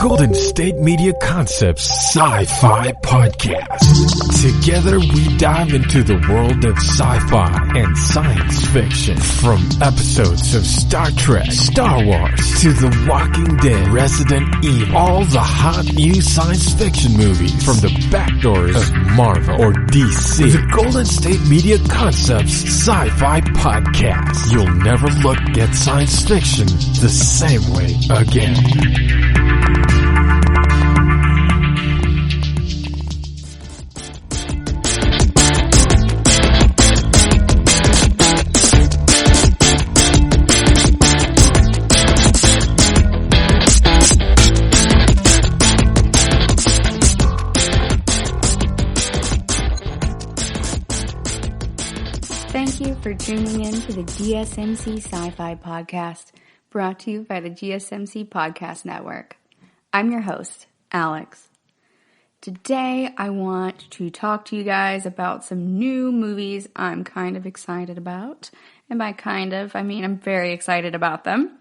Golden State Media Concepts Sci-Fi Podcast. Together we dive into the world of sci-fi and science fiction. From episodes of Star Trek, Star Wars, to The Walking Dead, Resident Evil, all the hot new science fiction movies from the back doors of Marvel or DC. The Golden State Media Concepts Sci-Fi Podcast. You'll never look at science fiction the same way again. Thank you for tuning in to the GSMC Sci-Fi Podcast, brought to you by the GSMC Podcast Network. I'm your host, Alex. Today, I want to talk to you guys about some new movies I'm kind of excited about. And by kind of, I mean I'm very excited about them.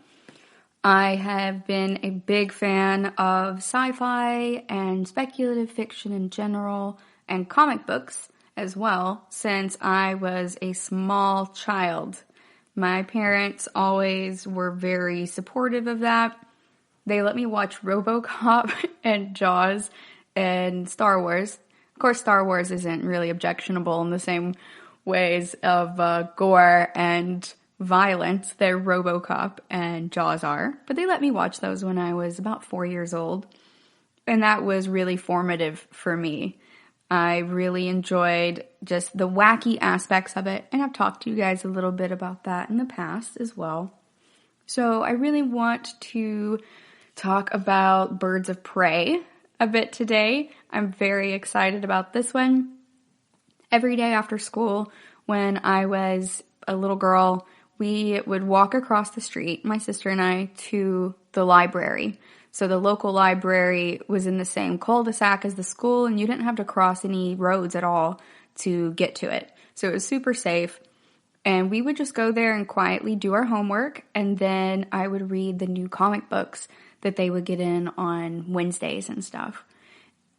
I have been a big fan of sci-fi and speculative fiction in general, and comic books as well, since I was a small child. My parents always were very supportive of that. They let me watch RoboCop and Jaws and Star Wars. Of course, Star Wars isn't really objectionable in the same ways of gore and violence that RoboCop and Jaws are. But they let me watch those when I was about 4 years old. And that was really formative for me. I really enjoyed just the wacky aspects of it, and I've talked to you guys a little bit about that in the past as well. So I really want to talk about Birds of Prey a bit today. I'm very excited about this one. Every day after school, when I was a little girl, we would walk across the street, my sister and I, to the library. So the local library was in the same cul-de-sac as the school, and you didn't have to cross any roads at all to get to it. So it was super safe. And we would just go there and quietly do our homework, and then I would read the new comic books that they would get in on Wednesdays and stuff.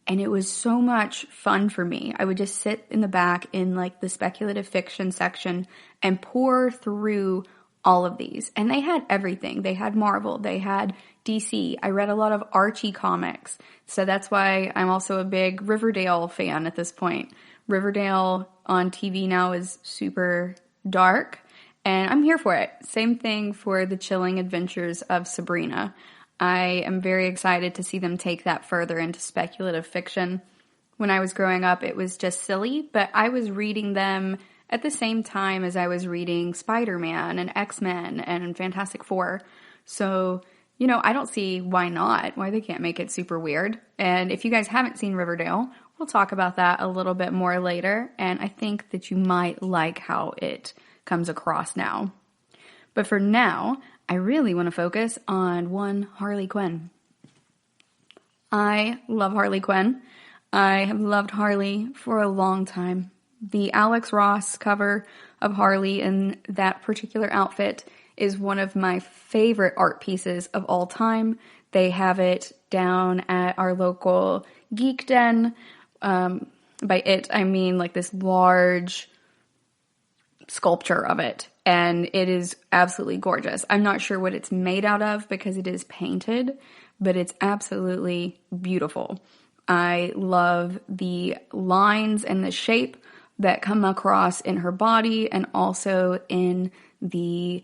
And it was so much fun for me. I would just sit in the back in like the speculative fiction section and pour through all of these. And they had everything. They had Marvel. They had DC. I read a lot of Archie comics. So that's why I'm also a big Riverdale fan at this point. Riverdale on TV now is super dark, and I'm here for it. Same thing for the chilling adventures of Sabrina. I am very excited to see them take that further into speculative fiction. When I was growing up, it was just silly, but I was reading them at the same time as I was reading Spider-Man and X-Men and Fantastic Four. So, you know, I don't see why not, why they can't make it super weird. And if you guys haven't seen Riverdale, we'll talk about that a little bit more later. And I think that you might like how it comes across now. But for now, I really want to focus on one Harley Quinn. I love Harley Quinn. I have loved Harley for a long time. The Alex Ross cover of Harley in that particular outfit is one of my favorite art pieces of all time. They have it down at our local Geek Den. By it, I mean like this large sculpture of it. And it is absolutely gorgeous. I'm not sure what it's made out of because it is painted, but it's absolutely beautiful. I love the lines and the shape that come across in her body, and also in the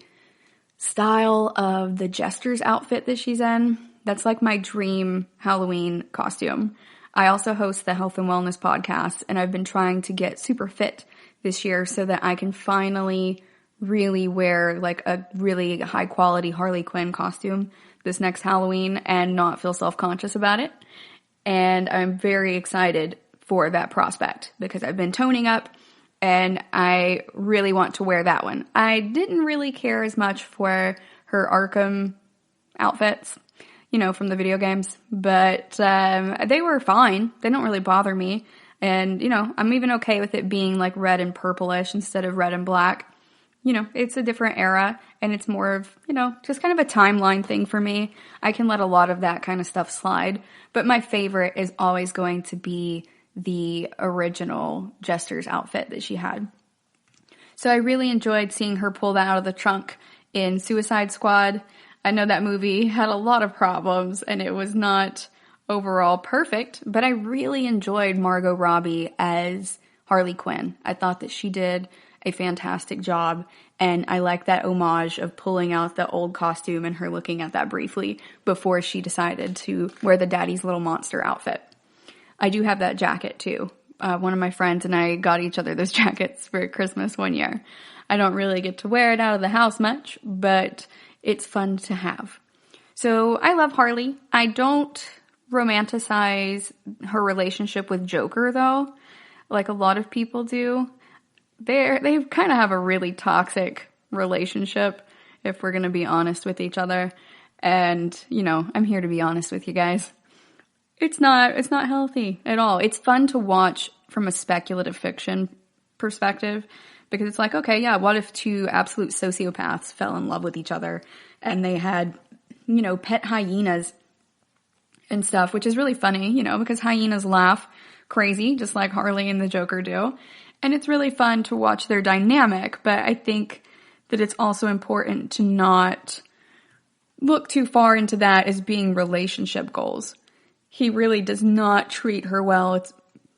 style of the Jester's outfit that she's in. That's like my dream Halloween costume. I also host the Health and Wellness podcast, and I've been trying to get super fit this year so that I can finally really wear like a really high quality Harley Quinn costume this next Halloween and not feel self-conscious about it. And I'm very excited for that prospect because I've been toning up and I really want to wear that one. I didn't really care as much for her Arkham outfits, you know, from the video games, but they were fine. They don't really bother me. And, you know, I'm even okay with it being like red and purplish instead of red and black. it's a different era, and it's more of, just kind of a timeline thing for me. I can let a lot of that kind of stuff slide, but my favorite is always going to be the original Jester's outfit that she had. So I really enjoyed seeing her pull that out of the trunk in Suicide Squad. I know that movie had a lot of problems, and it was not overall perfect, but I really enjoyed Margot Robbie as Harley Quinn. I thought that she did a fantastic job, and I like that homage of pulling out the old costume and her looking at that briefly before she decided to wear the Daddy's Little Monster outfit. I do have that jacket too. One of my friends and I got each other those jackets for Christmas one year. I don't really get to wear it out of the house much, but it's fun to have. So I love Harley. I don't romanticize her relationship with Joker though, like a lot of people do. They kind of have a really toxic relationship, if we're going to be honest with each other. And, I'm here to be honest with you guys. It's not healthy at all. It's fun to watch from a speculative fiction perspective, because it's like, okay, yeah, what if two absolute sociopaths fell in love with each other and they had, pet hyenas and stuff, which is really funny, because hyenas laugh crazy, just like Harley and the Joker do. And it's really fun to watch their dynamic, but I think that it's also important to not look too far into that as being relationship goals. He really does not treat her well. It's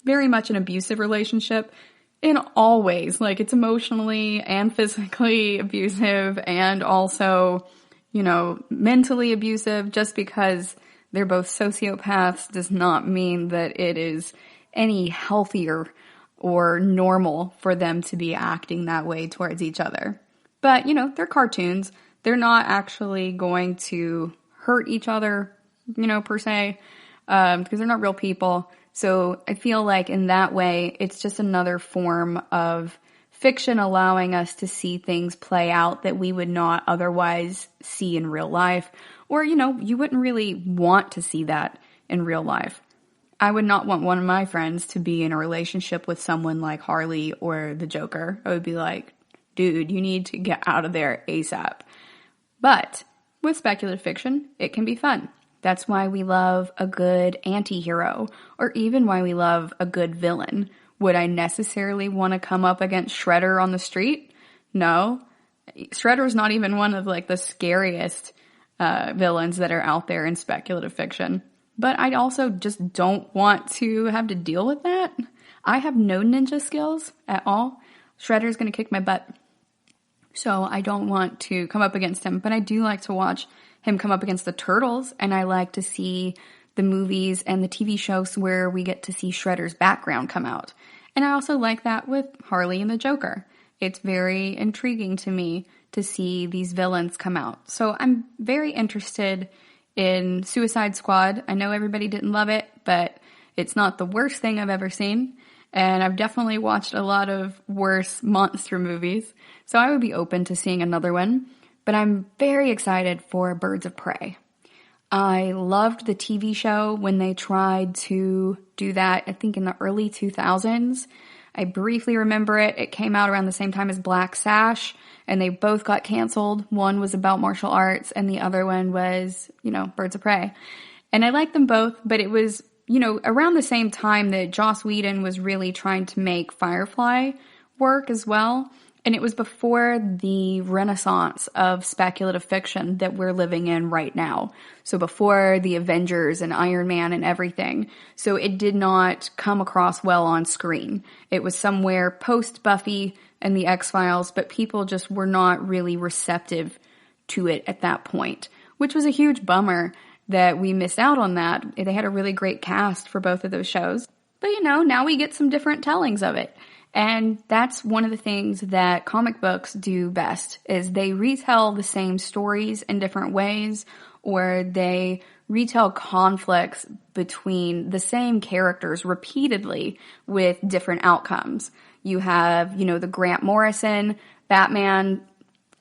very much an abusive relationship in all ways. Like, it's emotionally and physically abusive, and also, mentally abusive. Just because they're both sociopaths does not mean that it is any healthier or normal for them to be acting that way towards each other. But, they're cartoons. They're not actually going to hurt each other, per se, because they're not real people. So I feel like in that way, it's just another form of fiction allowing us to see things play out that we would not otherwise see in real life. Or, you wouldn't really want to see that in real life. I would not want one of my friends to be in a relationship with someone like Harley or the Joker. I would be like, dude, you need to get out of there ASAP. But with speculative fiction, it can be fun. That's why we love a good anti-hero, or even why we love a good villain. Would I necessarily want to come up against Shredder on the street? No. Shredder's not even one of the scariest villains that are out there in speculative fiction. But I also just don't want to have to deal with that. I have no ninja skills at all. Shredder's going to kick my butt. So I don't want to come up against him. But I do like to watch him come up against the Turtles. And I like to see the movies and the TV shows where we get to see Shredder's background come out. And I also like that with Harley and the Joker. It's very intriguing to me to see these villains come out. So I'm very interested in Suicide Squad. I know everybody didn't love it, but it's not the worst thing I've ever seen. And I've definitely watched a lot of worse monster movies. So I would be open to seeing another one. But I'm very excited for Birds of Prey. I loved the TV show when they tried to do that, I think in the early 2000s. I briefly remember it. It came out around the same time as Black Sash, and they both got canceled. One was about martial arts, and the other one was, Birds of Prey. And I liked them both, but it was, around the same time that Joss Whedon was really trying to make Firefly work as well. And it was before the renaissance of speculative fiction that we're living in right now. So before the Avengers and Iron Man and everything. So it did not come across well on screen. It was somewhere post Buffy and the X-Files, but people just were not really receptive to it at that point, which was a huge bummer that we missed out on that. They had a really great cast for both of those shows. But now we get some different tellings of it. And that's one of the things that comic books do best, is they retell the same stories in different ways, or they retell conflicts between the same characters repeatedly with different outcomes. You have, the Grant Morrison, Batman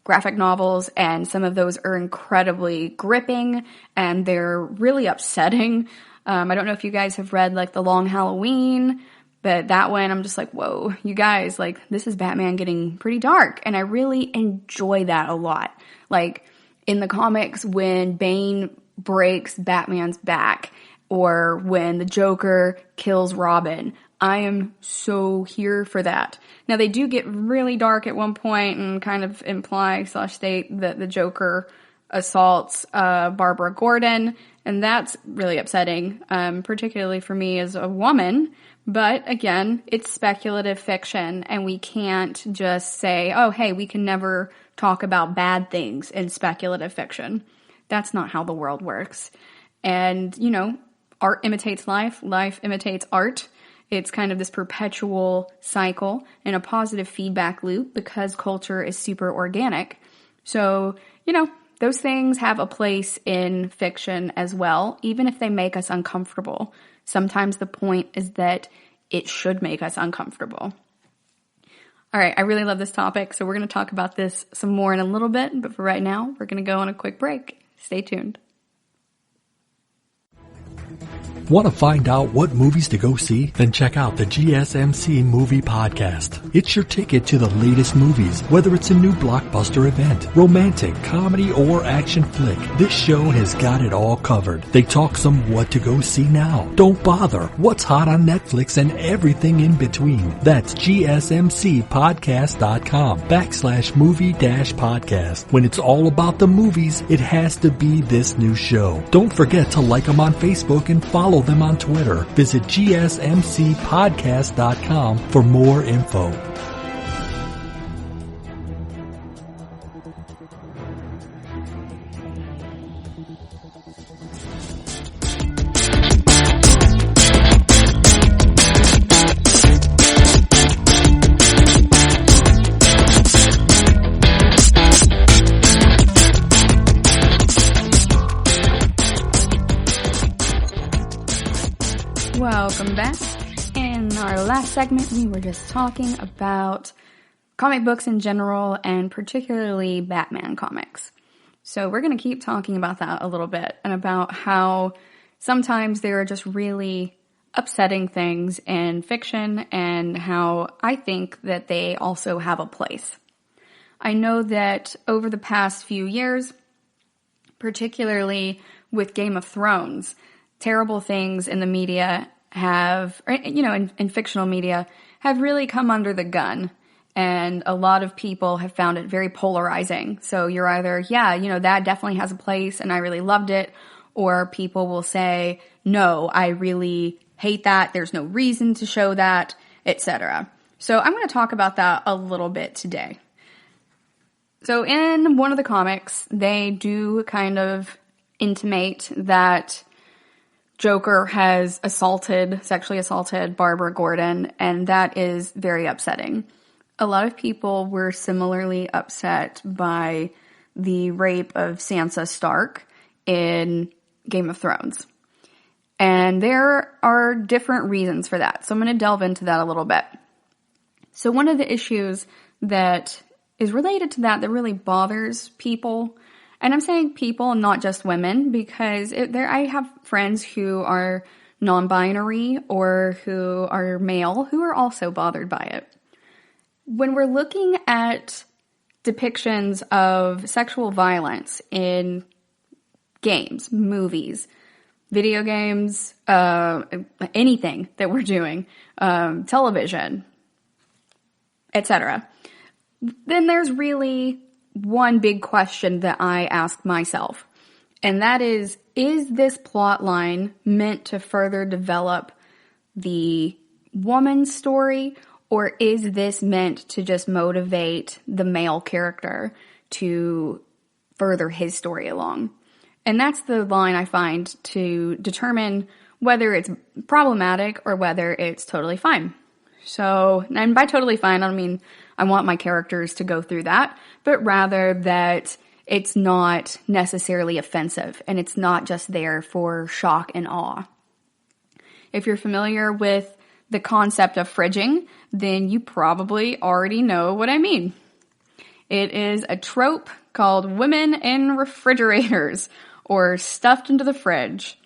graphic novels, and some of those are incredibly gripping and they're really upsetting. I don't know if you guys have read The Long Halloween, But that one, I'm just like, whoa, you guys, like, this is Batman getting pretty dark. And I really enjoy that a lot. Like, in the comics, when Bane breaks Batman's back, or when the Joker kills Robin, I am so here for that. Now, they do get really dark at one point and kind of imply / state that the Joker assaults Barbara Gordon, and that's really upsetting, particularly for me as a woman. But again, it's speculative fiction, and we can't just say, oh, hey, we can never talk about bad things in speculative fiction. That's not how the world works. And, you know, art imitates life, life imitates art. It's kind of this perpetual cycle and a positive feedback loop because culture is super organic. So, you know, those things have a place in fiction as well, even if they make us uncomfortable. Sometimes the point is that it should make us uncomfortable. All right, I really love this topic, so we're going to talk about this some more in a little bit, but for right now, we're going to go on a quick break. Stay tuned. Want to find out what movies to go see? Then check out the GSMC Movie Podcast. It's your ticket to the latest movies, whether it's a new blockbuster event, romantic, comedy, or action flick. This show has got it all covered. They talk some what to go see now. Don't bother. What's hot on Netflix and everything in between. That's gsmcpodcast.com/movie-podcast. When it's all about the movies, it has to be this new show. Don't forget to like them on Facebook and follow them on Twitter. Visit gsmcpodcast.com for more info. Welcome back. In our last segment, we were just talking about comic books in general and particularly Batman comics. So we're going to keep talking about that a little bit and about how sometimes there are just really upsetting things in fiction and how I think that they also have a place. I know that over the past few years, particularly with Game of Thrones, terrible things in the media have, or, you know, in fictional media, have really come under the gun. And a lot of people have found it very polarizing. So you're either, yeah, you know, that definitely has a place and I really loved it. Or people will say, no, I really hate that. There's no reason to show that, etc. So I'm going to talk about that a little bit today. So in one of the comics, they do kind of intimate that Joker has sexually assaulted Barbara Gordon, and that is very upsetting. A lot of people were similarly upset by the rape of Sansa Stark in Game of Thrones. And there are different reasons for that, so I'm going to delve into that a little bit. So one of the issues that is related to that really bothers people, and I'm saying people, not just women, because I have friends who are non-binary or who are male who are also bothered by it. When we're looking at depictions of sexual violence in games, movies, video games, anything that we're doing, television, etc., then there's really one big question that I ask myself, and that is this plot line meant to further develop the woman's story, or is this meant to just motivate the male character to further his story along? And that's the line I find to determine whether it's problematic or whether it's totally fine. So, and by totally fine, I don't mean I want my characters to go through that, but rather that it's not necessarily offensive and it's not just there for shock and awe. If you're familiar with the concept of fridging, then you probably already know what I mean. It is a trope called women in refrigerators or stuffed into the fridge.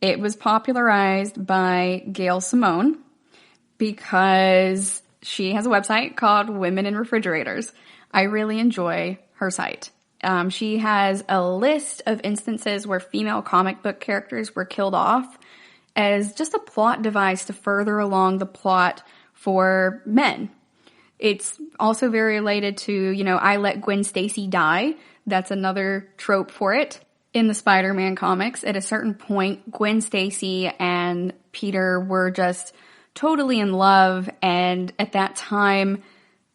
It was popularized by Gail Simone because she has a website called Women in Refrigerators. I really enjoy her site. She has a list of instances where female comic book characters were killed off as just a plot device to further along the plot for men. It's also very related to, I let Gwen Stacy die. That's another trope for it. In the Spider-Man comics, at a certain point, Gwen Stacy and Peter were just totally in love, and at that time,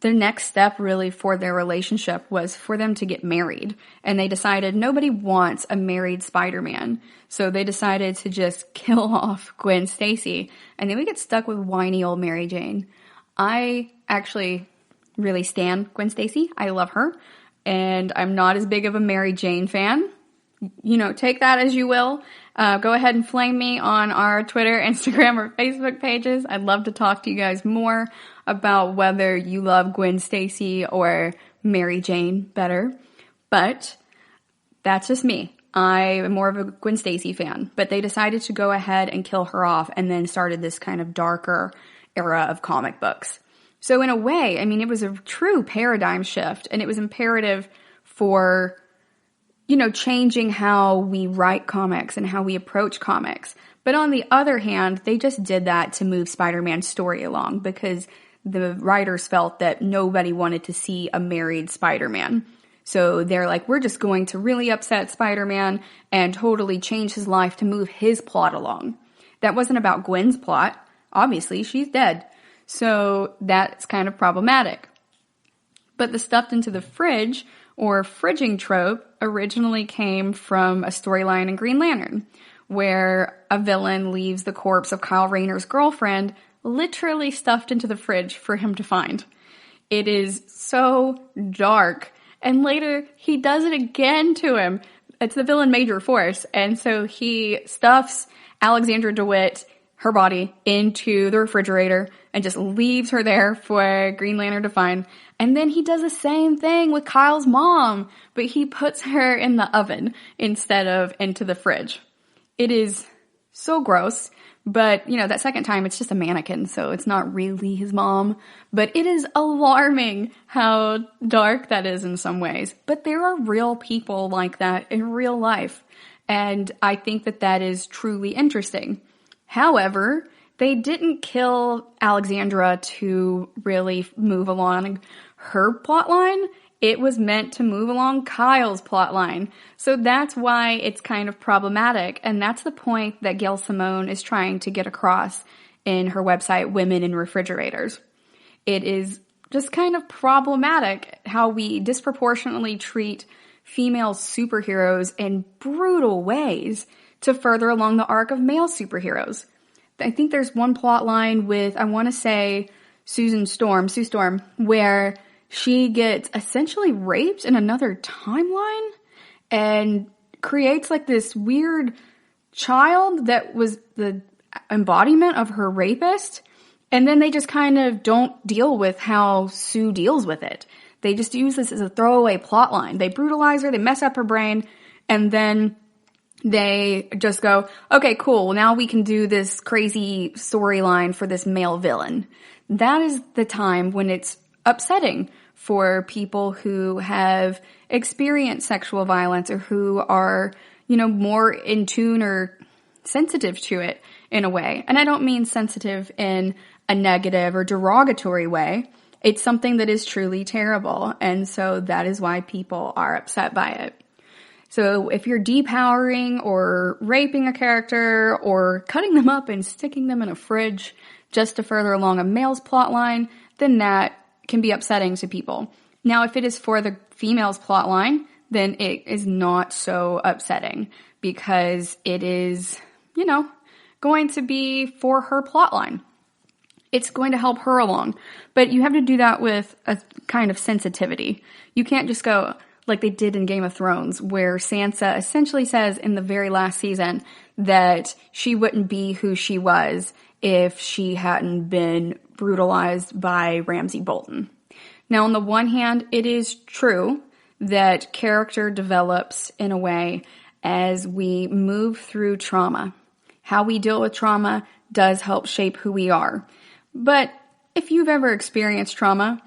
the next step really for their relationship was for them to get married. And they decided nobody wants a married Spider-Man. So they decided to just kill off Gwen Stacy. And then we get stuck with whiny old Mary Jane. I actually really stan Gwen Stacy. I love her. And I'm not as big of a Mary Jane fan. Take that as you will. Go ahead and flame me on our Twitter, Instagram, or Facebook pages. I'd love to talk to you guys more about whether you love Gwen Stacy or Mary Jane better. But that's just me. I am more of a Gwen Stacy fan. But they decided to go ahead and kill her off and then started this kind of darker era of comic books. So in a way, it was a true paradigm shift, and it was imperative for changing how we write comics and how we approach comics. But on the other hand, they just did that to move Spider-Man's story along because the writers felt that nobody wanted to see a married Spider-Man. So they're like, we're just going to really upset Spider-Man and totally change his life to move his plot along. That wasn't about Gwen's plot. Obviously, she's dead. So that's kind of problematic. But the stuffed into the fridge or fridging trope originally came from a storyline in Green Lantern, where a villain leaves the corpse of Kyle Rayner's girlfriend literally stuffed into the fridge for him to find. It is so dark. And later, he does it again to him. It's the villain Major Force. And so he stuffs Alexandra DeWitt, her body, into the refrigerator and just leaves her there for Green Lantern to find. And then he does the same thing with Kyle's mom, but he puts her in the oven instead of into the fridge. It is so gross, but that second time it's just a mannequin, so it's not really his mom. But it is alarming how dark that is in some ways. But there are real people like that in real life, and I think that is truly interesting. However, they didn't kill Alexandra to really move along her plotline. It was meant to move along Kyle's plotline. So that's why it's kind of problematic. And that's the point that Gail Simone is trying to get across in her website, Women in Refrigerators. It is just kind of problematic how we disproportionately treat female superheroes in brutal ways to further along the arc of male superheroes. I think there's one plot line with, I want to say, Sue Storm, where she gets essentially raped in another timeline and creates like this weird child that was the embodiment of her rapist. And then they just kind of don't deal with how Sue deals with it. They just use this as a throwaway plot line. They brutalize her, they mess up her brain, and then they just go, okay, cool, well, now we can do this crazy storyline for this male villain. That is the time when it's upsetting for people who have experienced sexual violence or who are, more in tune or sensitive to it in a way. And I don't mean sensitive in a negative or derogatory way. It's something that is truly terrible. And so that is why people are upset by it. So if you're depowering or raping a character or cutting them up and sticking them in a fridge just to further along a male's plotline, then that can be upsetting to people. Now, if it is for the female's plotline, then it is not so upsetting because it is, going to be for her plotline. It's going to help her along. But you have to do that with a kind of sensitivity. You can't just go like they did in Game of Thrones, where Sansa essentially says in the very last season that she wouldn't be who she was if she hadn't been brutalized by Ramsay Bolton. Now, on the one hand, it is true that character develops in a way as we move through trauma. How we deal with trauma does help shape who we are. But if you've ever experienced trauma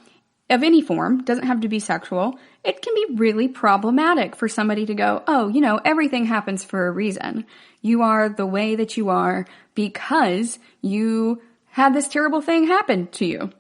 of any form, doesn't have to be sexual, it can be really problematic for somebody to go, oh, everything happens for a reason. You are the way that you are because you had this terrible thing happen to you.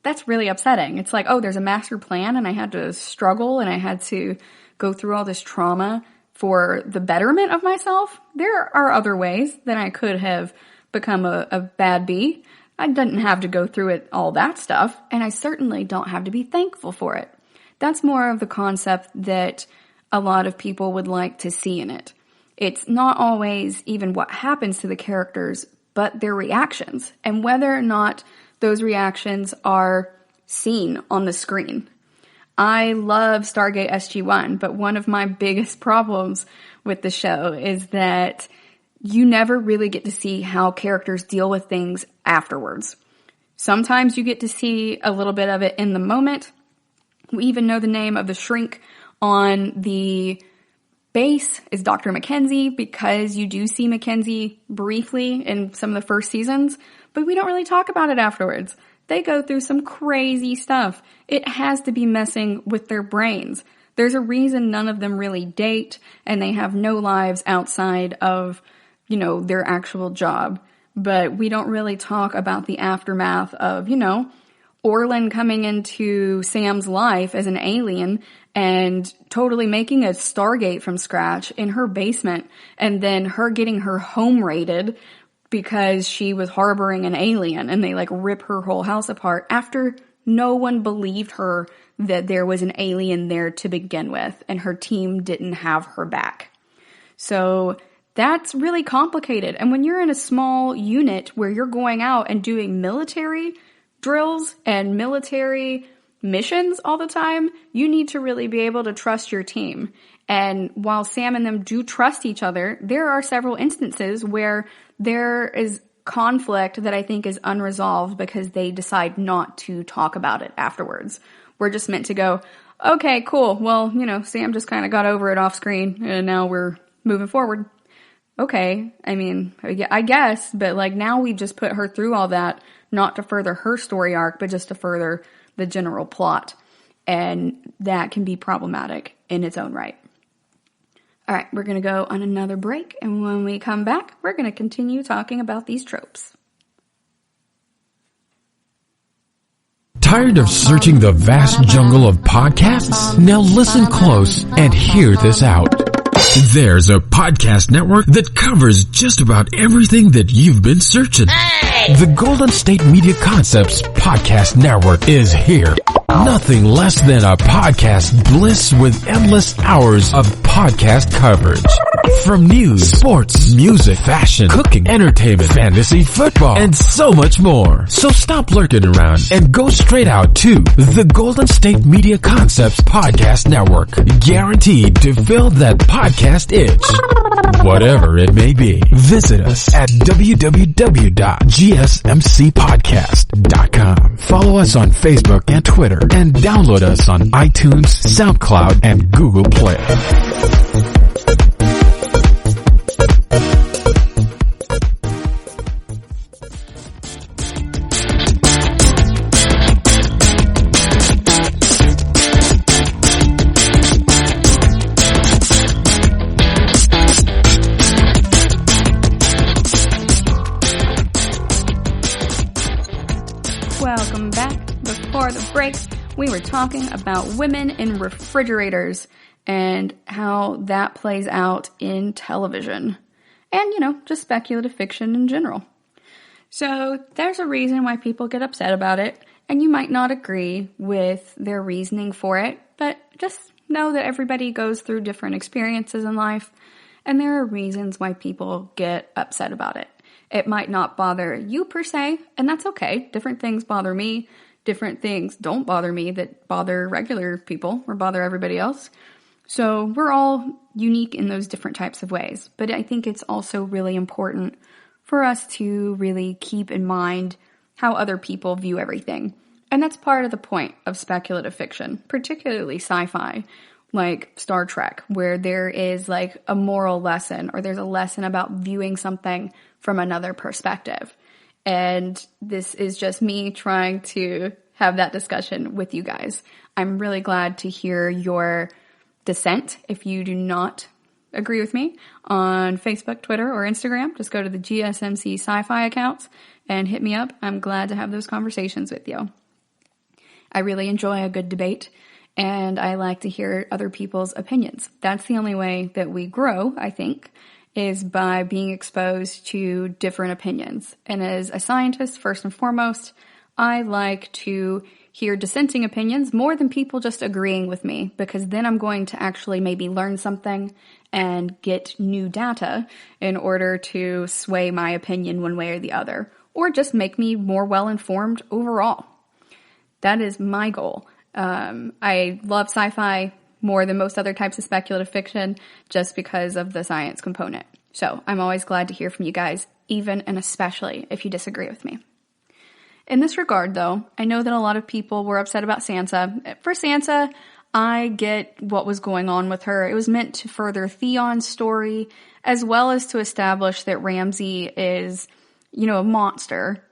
That's really upsetting. It's like, oh, there's a master plan and I had to struggle and I had to go through all this trauma for the betterment of myself. There are other ways that I could have become a bad bee. I didn't have to go through all that stuff, and I certainly don't have to be thankful for it. That's more of the concept that a lot of people would like to see in it. It's not always even what happens to the characters, but their reactions, and whether or not those reactions are seen on the screen. I love Stargate SG-1, but one of my biggest problems with the show is that you never really get to see how characters deal with things afterwards. Sometimes you get to see a little bit of it in the moment. We even know the name of the shrink on the base is Dr. Mackenzie because you do see Mackenzie briefly in some of the first seasons, but we don't really talk about it afterwards. They go through some crazy stuff. It has to be messing with their brains. There's a reason none of them really date and they have no lives outside of, their actual job. But we don't really talk about the aftermath of, Orlin coming into Sam's life as an alien and totally making a Stargate from scratch in her basement, and then her getting her home raided because she was harboring an alien, and they rip her whole house apart after no one believed her that there was an alien there to begin with, and her team didn't have her back. So that's really complicated. And when you're in a small unit where you're going out and doing military drills and military missions all the time, you need to really be able to trust your team. And while Sam and them do trust each other, there are several instances where there is conflict that I think is unresolved because they decide not to talk about it afterwards. We're just meant to go, okay, cool. Well, Sam just kind of got over it off screen and now we're moving forward. Okay. I mean, I guess, but now we just put her through all that, not to further her story arc, but just to further the general plot. And that can be problematic in its own right. All right, we're going to go on another break, and when we come back, we're going to continue talking about these tropes. Tired of searching the vast jungle of podcasts? Now listen close and hear this out. There's a podcast network that covers just about everything that you've been searching. Hey! The Golden State Media Concepts Podcast Network is here. Nothing less than a podcast bliss with endless hours of podcast coverage. From news, sports, music, fashion, cooking, entertainment, fantasy, football, and so much more. So stop lurking around and go straight out to the Golden State Media Concepts Podcast Network. Guaranteed to fill that podcast itch. Whatever it may be. Visit us at www.gsmcpodcast.com. Follow us on Facebook and Twitter, and download us on iTunes, SoundCloud, and Google Play. Welcome back. Before the break, we were talking about women in refrigerators and how that plays out in television and, just speculative fiction in general. So there's a reason why people get upset about it, and you might not agree with their reasoning for it, but just know that everybody goes through different experiences in life, and there are reasons why people get upset about it. It might not bother you per se, and that's okay. Different things bother me. Different things don't bother me that bother regular people or bother everybody else. So we're all unique in those different types of ways. But I think it's also really important for us to really keep in mind how other people view everything. And that's part of the point of speculative fiction, particularly sci-fi, like Star Trek, where there is a moral lesson or there's a lesson about viewing something from another perspective. And this is just me trying to have that discussion with you guys. I'm really glad to hear your dissent. If you do not agree with me on Facebook, Twitter, or Instagram, just go to the GSMC SciFi accounts and hit me up. I'm glad to have those conversations with you. I really enjoy a good debate, and I like to hear other people's opinions. That's the only way that we grow, I think, is by being exposed to different opinions. And as a scientist, first and foremost, I like to hear dissenting opinions more than people just agreeing with me, because then I'm going to actually maybe learn something and get new data in order to sway my opinion one way or the other, or just make me more well-informed overall. That is my goal. I love sci-fi more than most other types of speculative fiction just because of the science component. So I'm always glad to hear from you guys, even and especially if you disagree with me. In this regard, though, I know that a lot of people were upset about Sansa. For Sansa, I get what was going on with her. It was meant to further Theon's story, as well as to establish that Ramsay is, a monster,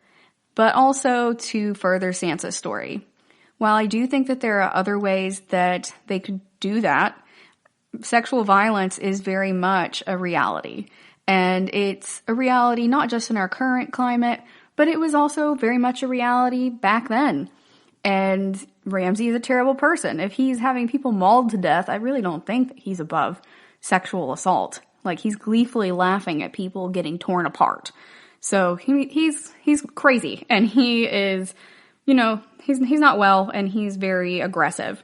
but also to further Sansa's story. While I do think that there are other ways that they could do that, sexual violence is very much a reality. And it's a reality not just in our current climate, but it was also very much a reality back then. And Ramsay is a terrible person. If he's having people mauled to death, I really don't think that he's above sexual assault. Like, he's gleefully laughing at people getting torn apart. So he's crazy, and he is, he's not well, and he's very aggressive.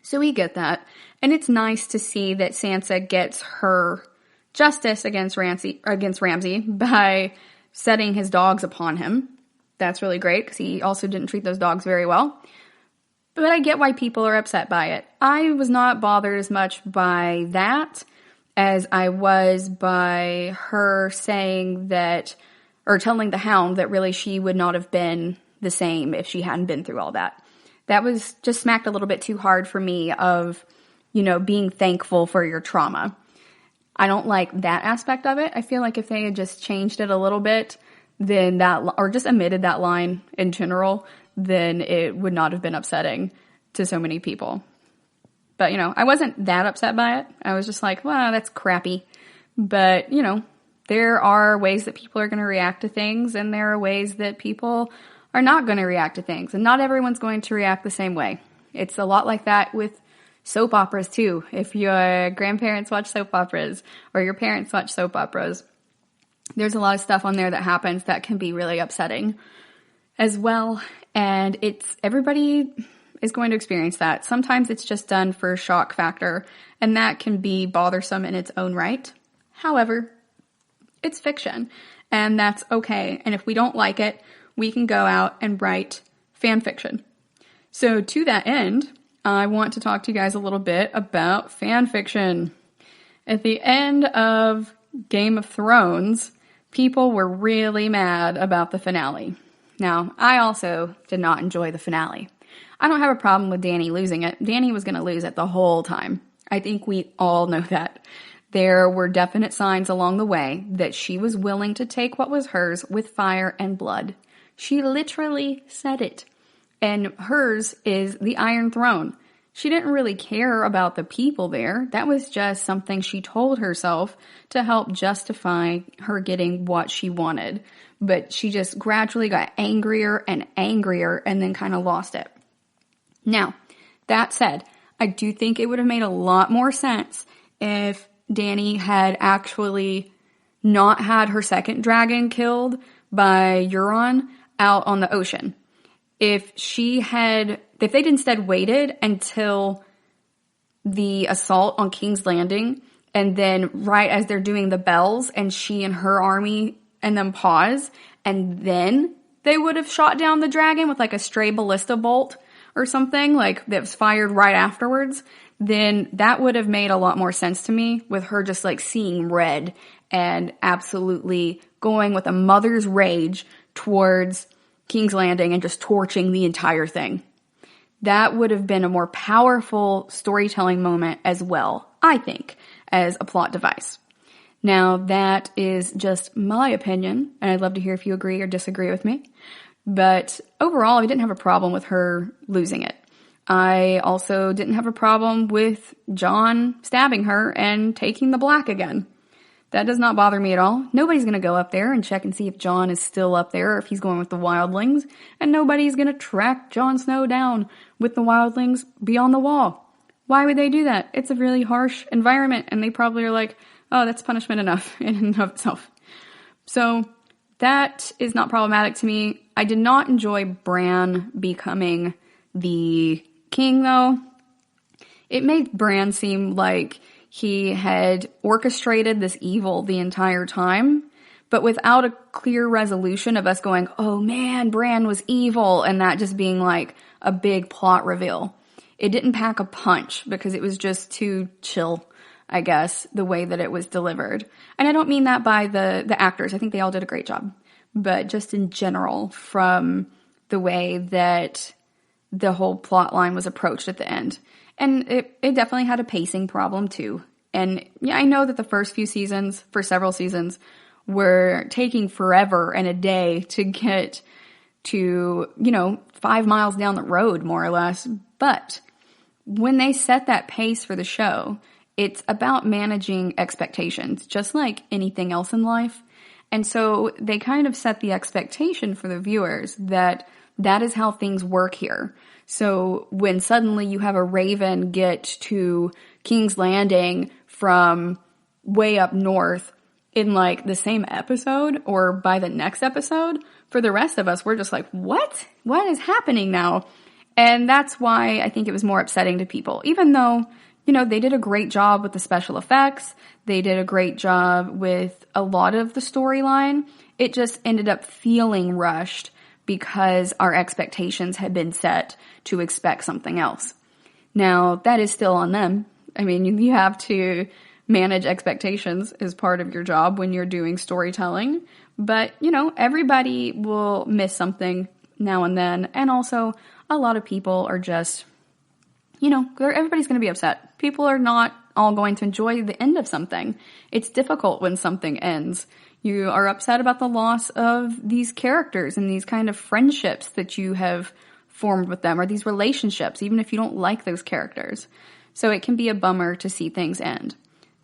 So we get that. And it's nice to see that Sansa gets her justice against Ramsay by setting his dogs upon him. That's really great, because he also didn't treat those dogs very well. But I get why people are upset by it. I was not bothered as much by that as I was by her saying that, or telling the Hound that really she would not have been the same if she hadn't been through all that. That was just smacked a little bit too hard for me of, being thankful for your trauma. I don't like that aspect of it. I feel like if they had just changed it a little bit, then or just omitted that line in general, then it would not have been upsetting to so many people. But, I wasn't that upset by it. I was just like, well, that's crappy. But, there are ways that people are going to react to things, and there are ways that people are not going to react to things. And not everyone's going to react the same way. It's a lot like that with soap operas, too. If your grandparents watch soap operas, or your parents watch soap operas, there's a lot of stuff on there that happens that can be really upsetting as well. And everybody is going to experience that. Sometimes it's just done for shock factor, and that can be bothersome in its own right. However, it's fiction, and that's okay. And if we don't like it, we can go out and write fan fiction. So to that end, I want to talk to you guys a little bit about fan fiction. At the end of Game of Thrones, people were really mad about the finale. Now, I also did not enjoy the finale. I don't have a problem with Dany losing it. Dany was going to lose it the whole time. I think we all know that. There were definite signs along the way that she was willing to take what was hers with fire and blood. She literally said it. And hers is the Iron Throne. She didn't really care about the people there. That was just something she told herself to help justify her getting what she wanted. But she just gradually got angrier and angrier and then kind of lost it. Now, that said, I do think it would have made a lot more sense if Dany had actually not had her second dragon killed by Euron out on the ocean. If they'd instead waited until the assault on King's Landing, and then right as they're doing the bells and she and her army and them pause, and then they would have shot down the dragon with like a stray ballista bolt or something like that was fired right afterwards, then that would have made a lot more sense to me, with her just like seeing red and absolutely going with a mother's rage towards King's Landing and just torching the entire thing. That would have been a more powerful storytelling moment as well, I think, as a plot device. Now, that is just my opinion, and I'd love to hear if you agree or disagree with me. But overall, I didn't have a problem with her losing it. I also didn't have a problem with Jon stabbing her and taking the black again. That does not bother me at all. Nobody's going to go up there and check and see if Jon is still up there or if he's going with the wildlings. And nobody's going to track Jon Snow down with the wildlings beyond the wall. Why would they do that? It's a really harsh environment, and they probably are like, oh, that's punishment enough in and of itself. So that is not problematic to me. I did not enjoy Bran becoming the king, though. It made Bran seem like he had orchestrated this evil the entire time, but without a clear resolution of us going, oh man, Bran was evil, and that just being like a big plot reveal. It didn't pack a punch because it was just too chill, I guess, the way that it was delivered. And I don't mean that by the actors. I think they all did a great job. But just in general, from the way that the whole plot line was approached at the end. And it definitely had a pacing problem too. And yeah, I know that the first few seasons, for several seasons, were taking forever and a day to get to, 5 miles down the road, more or less. But when they set that pace for the show, it's about managing expectations, just like anything else in life. And so they kind of set the expectation for the viewers that that is how things work here. So when suddenly you have a raven get to King's Landing from way up north in like the same episode or by the next episode, for the rest of us, we're just like, what? What is happening now? And that's why I think it was more upsetting to people, even though, they did a great job with the special effects. They did a great job with a lot of the storyline. It just ended up feeling rushed because our expectations had been set to expect something else. Now, that is still on them. I mean, you have to manage expectations as part of your job when you're doing storytelling. But, everybody will miss something now and then. And also, a lot of people are just, everybody's going to be upset. People are not all going to enjoy the end of something. It's difficult when something ends. You are upset about the loss of these characters and these kind of friendships that you have formed with them, or these relationships, even if you don't like those characters. So it can be a bummer to see things end.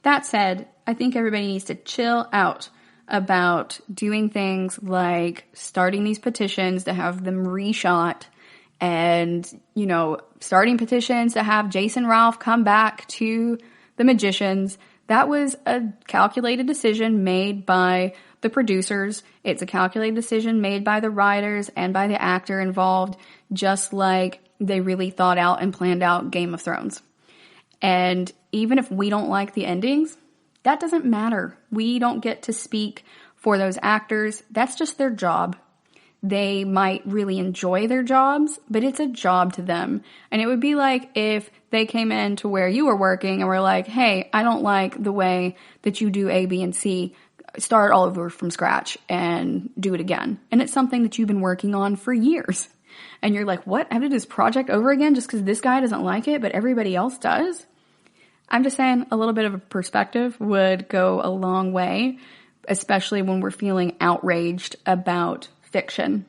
That said, I think everybody needs to chill out about doing things like starting these petitions to have them reshot and, starting petitions to have Jason Ralph come back to the Magicians. That was a calculated decision made by the producers. It's a calculated decision made by the writers and by the actor involved, just like they really thought out and planned out Game of Thrones. And even if we don't like the endings, that doesn't matter. We don't get to speak for those actors. That's just their job. They might really enjoy their jobs, but it's a job to them. And it would be like if they came in to where you were working and were like, hey, I don't like the way that you do A, B, and C. Start all over from scratch and do it again. And it's something that you've been working on for years. And you're like, what? I have to do this project over again just because this guy doesn't like it, but everybody else does? I'm just saying a little bit of a perspective would go a long way, especially when we're feeling outraged about fiction.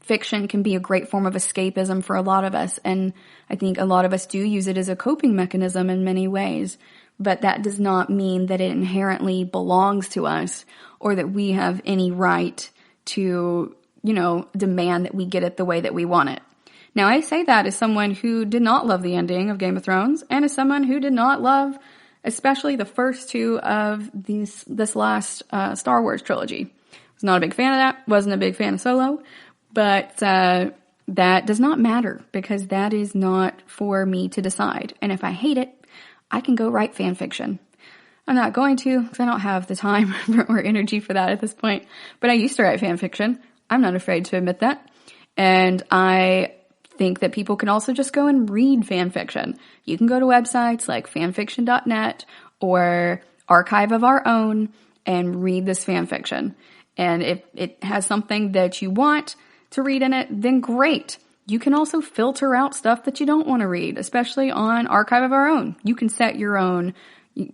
Fiction can be a great form of escapism for a lot of us, and I think a lot of us do use it as a coping mechanism in many ways, but that does not mean that it inherently belongs to us or that we have any right to, demand that we get it the way that we want it. Now, I say that as someone who did not love the ending of Game of Thrones, and as someone who did not love especially the first two of this last Star Wars trilogy. Was not a big fan of that, wasn't a big fan of Solo, but that does not matter because that is not for me to decide. And if I hate it, I can go write fan fiction. I'm not going to because I don't have the time or energy for that at this point, but I used to write fan fiction. I'm not afraid to admit that. And I think that people can also just go and read fan fiction. You can go to websites like fanfiction.net or Archive of Our Own and read this fan fiction. And if it has something that you want to read in it, then great. You can also filter out stuff that you don't want to read, especially on Archive of Our Own. You can set your own,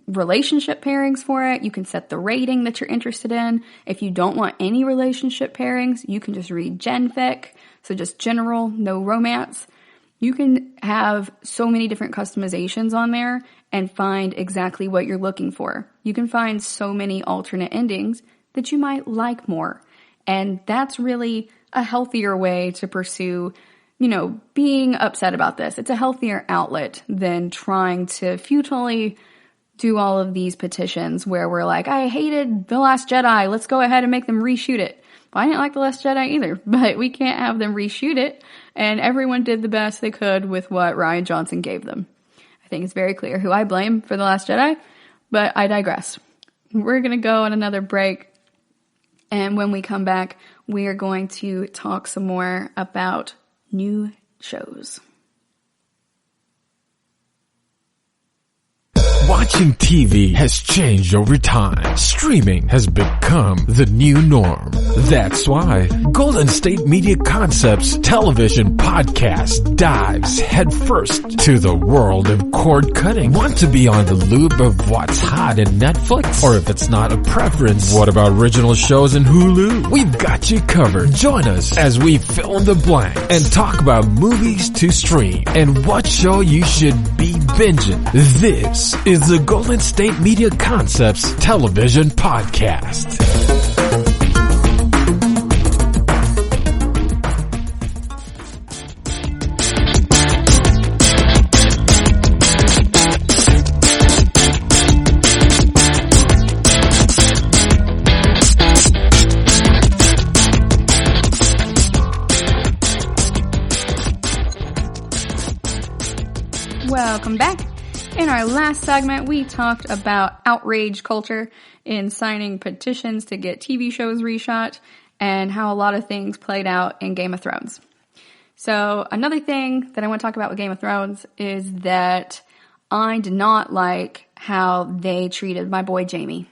relationship pairings for it. You can set the rating that you're interested in. If you don't want any relationship pairings, you can just read genfic. So just general, no romance. You can have so many different customizations on there and find exactly what you're looking for. You can find so many alternate endings that you might like more. And that's really a healthier way to pursue, being upset about this. It's a healthier outlet than trying to futilely do all of these petitions where we're like, I hated The Last Jedi. Let's go ahead and make them reshoot it. Well, I didn't like The Last Jedi either, but we can't have them reshoot it. And everyone did the best they could with what Rian Johnson gave them. I think it's very clear who I blame for The Last Jedi, but I digress. We're going to go on another break. And when we come back, we are going to talk some more about new shows. Watching TV has changed over time. Streaming has become the new norm. That's why Golden State Media Concepts television podcast dives headfirst to the world of cord cutting. Want to be on the loop of what's hot in Netflix? Or if it's not a preference, what about original shows in Hulu? We've got you covered. Join us as we fill in the blank and talk about movies to stream and what show you should be binging. This is the Golden State Media Concepts television podcast. Welcome back. In our last segment, we talked about outrage culture in signing petitions to get TV shows reshot and how a lot of things played out in Game of Thrones. So another thing that I want to talk about with Game of Thrones is that I did not like how they treated my boy Jaime.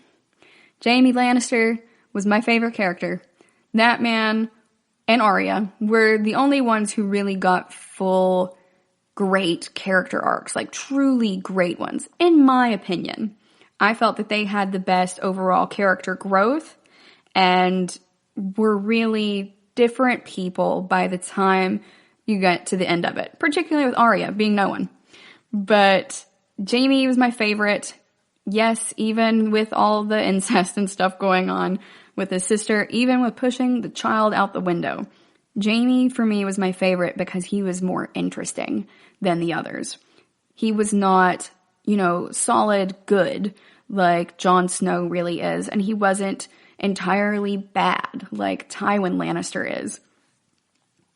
Jaime Lannister was my favorite character. That man and Arya were the only ones who really got full great character arcs, like truly great ones. In my opinion, I felt that they had the best overall character growth and were really different people by the time you get to the end of it, particularly with Arya being no one. But Jaime was my favorite. Yes, even with all the incest and stuff going on with his sister, even with pushing the child out the window. Jaime, for me, was my favorite because he was more interesting than the others. He was not, solid good like Jon Snow really is, and he wasn't entirely bad like Tywin Lannister is,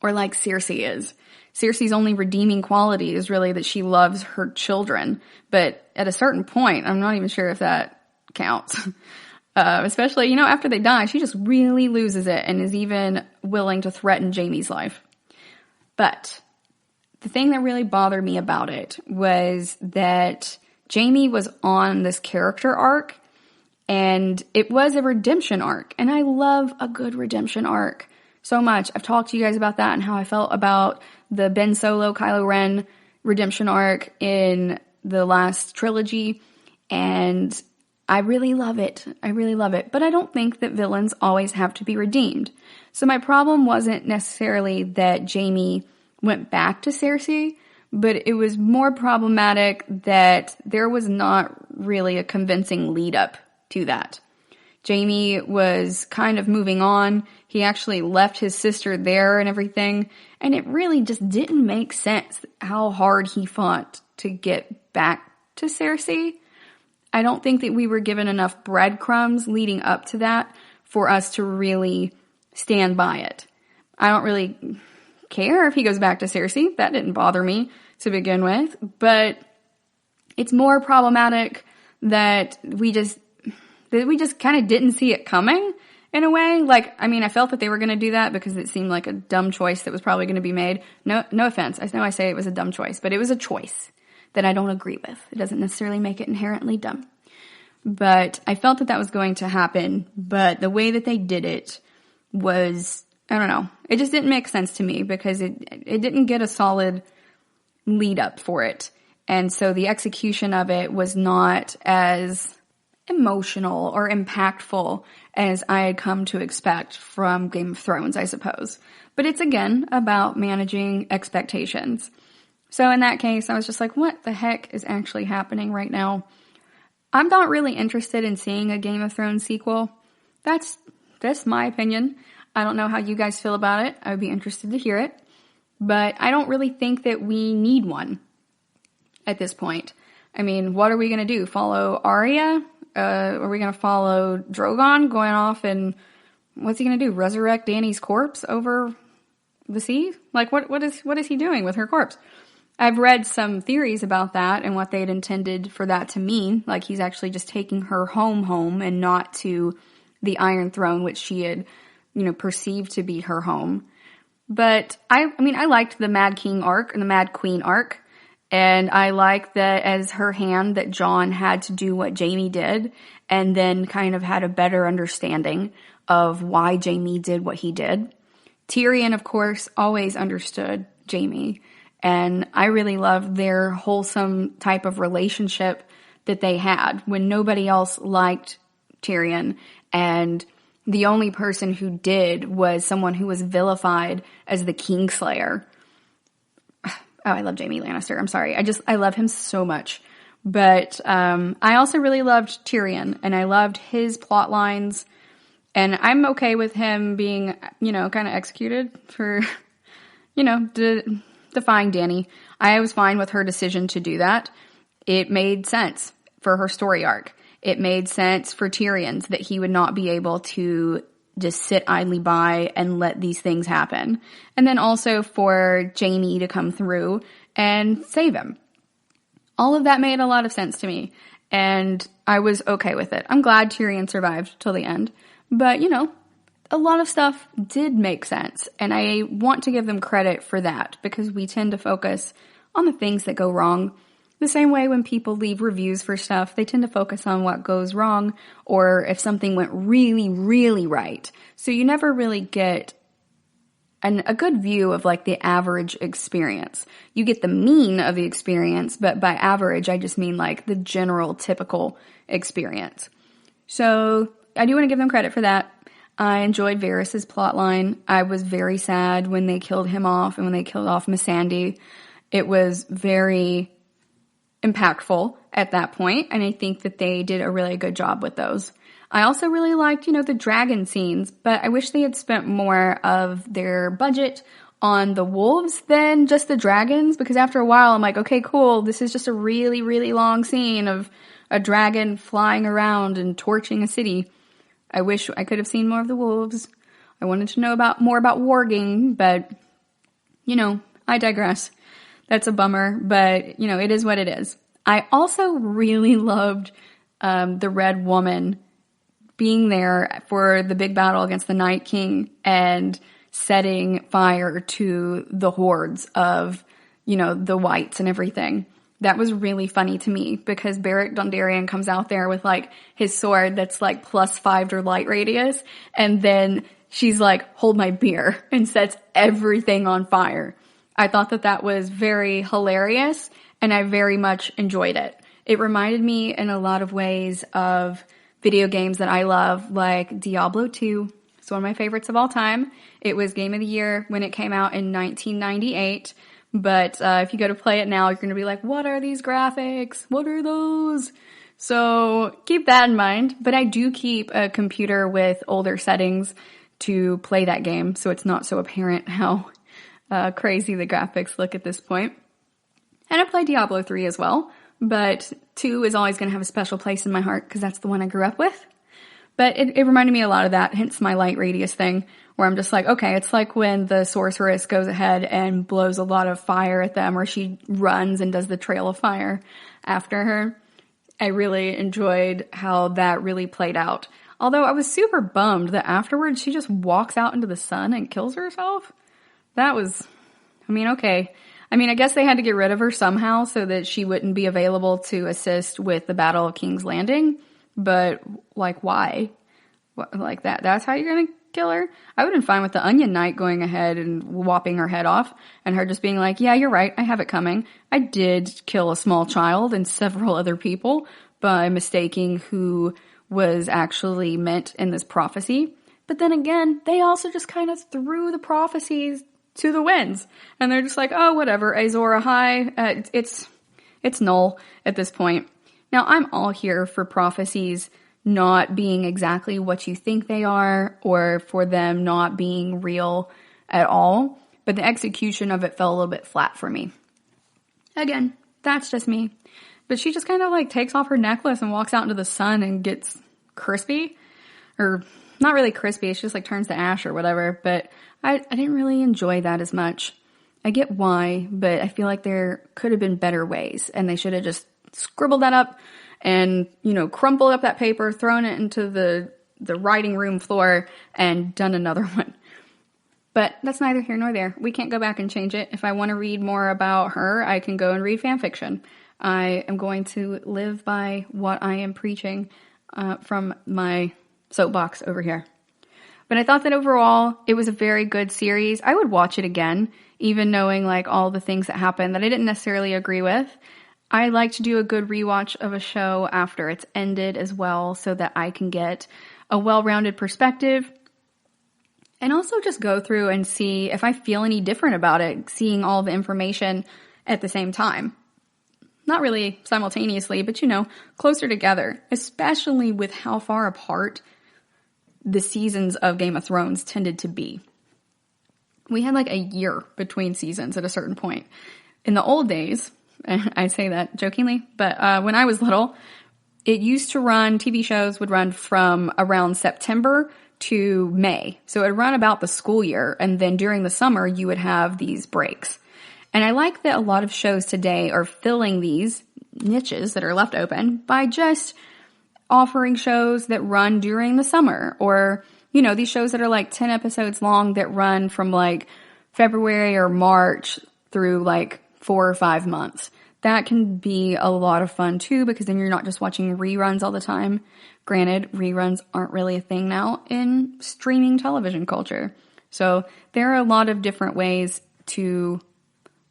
or like Cersei is. Cersei's only redeeming quality is really that she loves her children, but at a certain point, I'm not even sure if that counts. Especially, after they die, she just really loses it and is even willing to threaten Jaime's life. But the thing that really bothered me about it was that Jaime was on this character arc, and it was a redemption arc. And I love a good redemption arc so much. I've talked to you guys about that and how I felt about the Ben Solo, Kylo Ren redemption arc in the last trilogy, and I really love it. I really love it. But I don't think that villains always have to be redeemed. So my problem wasn't necessarily that Jaime went back to Cersei, but it was more problematic that there was not really a convincing lead up to that. Jaime was kind of moving on. He actually left his sister there and everything. And it really just didn't make sense how hard he fought to get back to Cersei. I don't think that we were given enough breadcrumbs leading up to that for us to really stand by it. I don't really care if he goes back to Cersei. That didn't bother me to begin with. But it's more problematic that we just kind of didn't see it coming in a way. I felt that they were going to do that because it seemed like a dumb choice that was probably going to be made. No offense. I know I say it was a dumb choice, but it was a choice that I don't agree with. It doesn't necessarily make it inherently dumb. But I felt that was going to happen, but the way that they did it was, I don't know, it just didn't make sense to me because it didn't get a solid lead up for it. And so the execution of it was not as emotional or impactful as I had come to expect from Game of Thrones, I suppose. But it's again about managing expectations. So in that case, I was just like, what the heck is actually happening right now? I'm not really interested in seeing a Game of Thrones sequel. That's my opinion. I don't know how you guys feel about it. I would be interested to hear it. But I don't really think that we need one at this point. I mean, what are we going to do? Follow Arya? Are we going to follow Drogon going off and what's he going to do? Resurrect Dany's corpse over the sea? Like, what is he doing with her corpse? I've read some theories about that and what they'd intended for that to mean. Like, he's actually just taking her home and not to the Iron Throne, which she had, perceived to be her home. But I liked the Mad King arc and the Mad Queen arc. And I like that as her hand that Jon had to do what Jaime did and then kind of had a better understanding of why Jaime did what he did. Tyrion, of course, always understood Jaime. And I really loved their wholesome type of relationship that they had when nobody else liked Tyrion. And the only person who did was someone who was vilified as the Kingslayer. Oh, I love Jaime Lannister. I'm sorry. I love him so much. But I also really loved Tyrion, and I loved his plot lines. And I'm okay with him being, kind of executed for, defying Dany. I was fine with her decision to do that. It made sense for her story arc. It made sense for Tyrion's that he would not be able to just sit idly by and let these things happen. And then also for Jaime to come through and save him. All of that made a lot of sense to me. And I was okay with it. I'm glad Tyrion survived till the end. But, a lot of stuff did make sense. And I want to give them credit for that because we tend to focus on the things that go wrong. The same way when people leave reviews for stuff, they tend to focus on what goes wrong or if something went really, really right. So you never really get a good view of like the average experience. You get the mean of the experience, but by average, I just mean like the general typical experience. So I do want to give them credit for that. I enjoyed Varys' plotline. I was very sad when they killed him off and when they killed off Missandei. It was very impactful at that point, and I think that they did a really good job with those. I also really liked, the dragon scenes, but I wish they had spent more of their budget on the wolves than just the dragons, because after a while I'm like, okay, cool, this is just a really, really long scene of a dragon flying around and torching a city. I wish I could have seen more of the wolves. I wanted to know more about warging, but, I digress. That's a bummer, but, it is what it is. I also really loved the Red Woman being there for the big battle against the Night King and setting fire to the hordes of, the whites and everything. That was really funny to me because Beric Dondarrion comes out there with like his sword that's like +5 to light radius. And then she's like, hold my beer, and sets everything on fire. I thought that was very hilarious and I very much enjoyed it. It reminded me in a lot of ways of video games that I love, like Diablo 2. It's one of my favorites of all time. It was Game of the Year when it came out in 1998. But if you go to play it now, you're going to be like, what are these graphics? What are those? So keep that in mind. But I do keep a computer with older settings to play that game, so it's not so apparent how crazy the graphics look at this point. And I play Diablo 3 as well, but 2 is always going to have a special place in my heart because that's the one I grew up with. But it reminded me a lot of that, hence my light radius thing, where I'm just like, okay, it's like when the sorceress goes ahead and blows a lot of fire at them, or she runs and does the trail of fire after her. I really enjoyed how that really played out. Although I was super bummed that afterwards she just walks out into the sun and kills herself. That was, okay. I guess they had to get rid of her somehow so that she wouldn't be available to assist with the Battle of King's Landing. But, why? What, like that? That's how you're going to kill her? I would have been fine with the Onion Knight going ahead and whopping her head off and her just being like, yeah, you're right. I have it coming. I did kill a small child and several other people by mistaking who was actually meant in this prophecy. But then again, they also just kind of threw the prophecies to the winds. And they're just like, oh, whatever, Azor Ahai, it's null at this point. Now, I'm all here for prophecies not being exactly what you think they are, or for them not being real at all. But the execution of it fell a little bit flat for me. Again, that's just me. But she just kind of like takes off her necklace and walks out into the sun and gets crispy. Or not really crispy, it's just like turns to ash or whatever. But I didn't really enjoy that as much. I get why, but I feel like there could have been better ways. And they should have just scribbled that up and, crumpled up that paper, thrown it into the writing room floor and done another one. But that's neither here nor there. We can't go back and change it. If I want to read more about her, I can go and read fan fiction. I am going to live by what I am preaching from my soapbox over here. But I thought that overall, it was a very good series. I would watch it again, even knowing like all the things that happened that I didn't necessarily agree with. I like to do a good rewatch of a show after it's ended as well, so that I can get a well-rounded perspective. And also just go through and see if I feel any different about it, seeing all the information at the same time. Not really simultaneously, but closer together, especially with how far apart the seasons of Game of Thrones tended to be. We had like a year between seasons at a certain point. In the old days, I say that jokingly, but when I was little, it used to run, TV shows would run from around September to May. So it would run about the school year, and then during the summer, you would have these breaks. And I like that a lot of shows today are filling these niches that are left open by just offering shows that run during the summer, or, these shows that are like 10 episodes long that run from like February or March through like 4 or 5 months. That can be a lot of fun too, because then you're not just watching reruns all the time. Granted, reruns aren't really a thing now in streaming television culture. So there are a lot of different ways to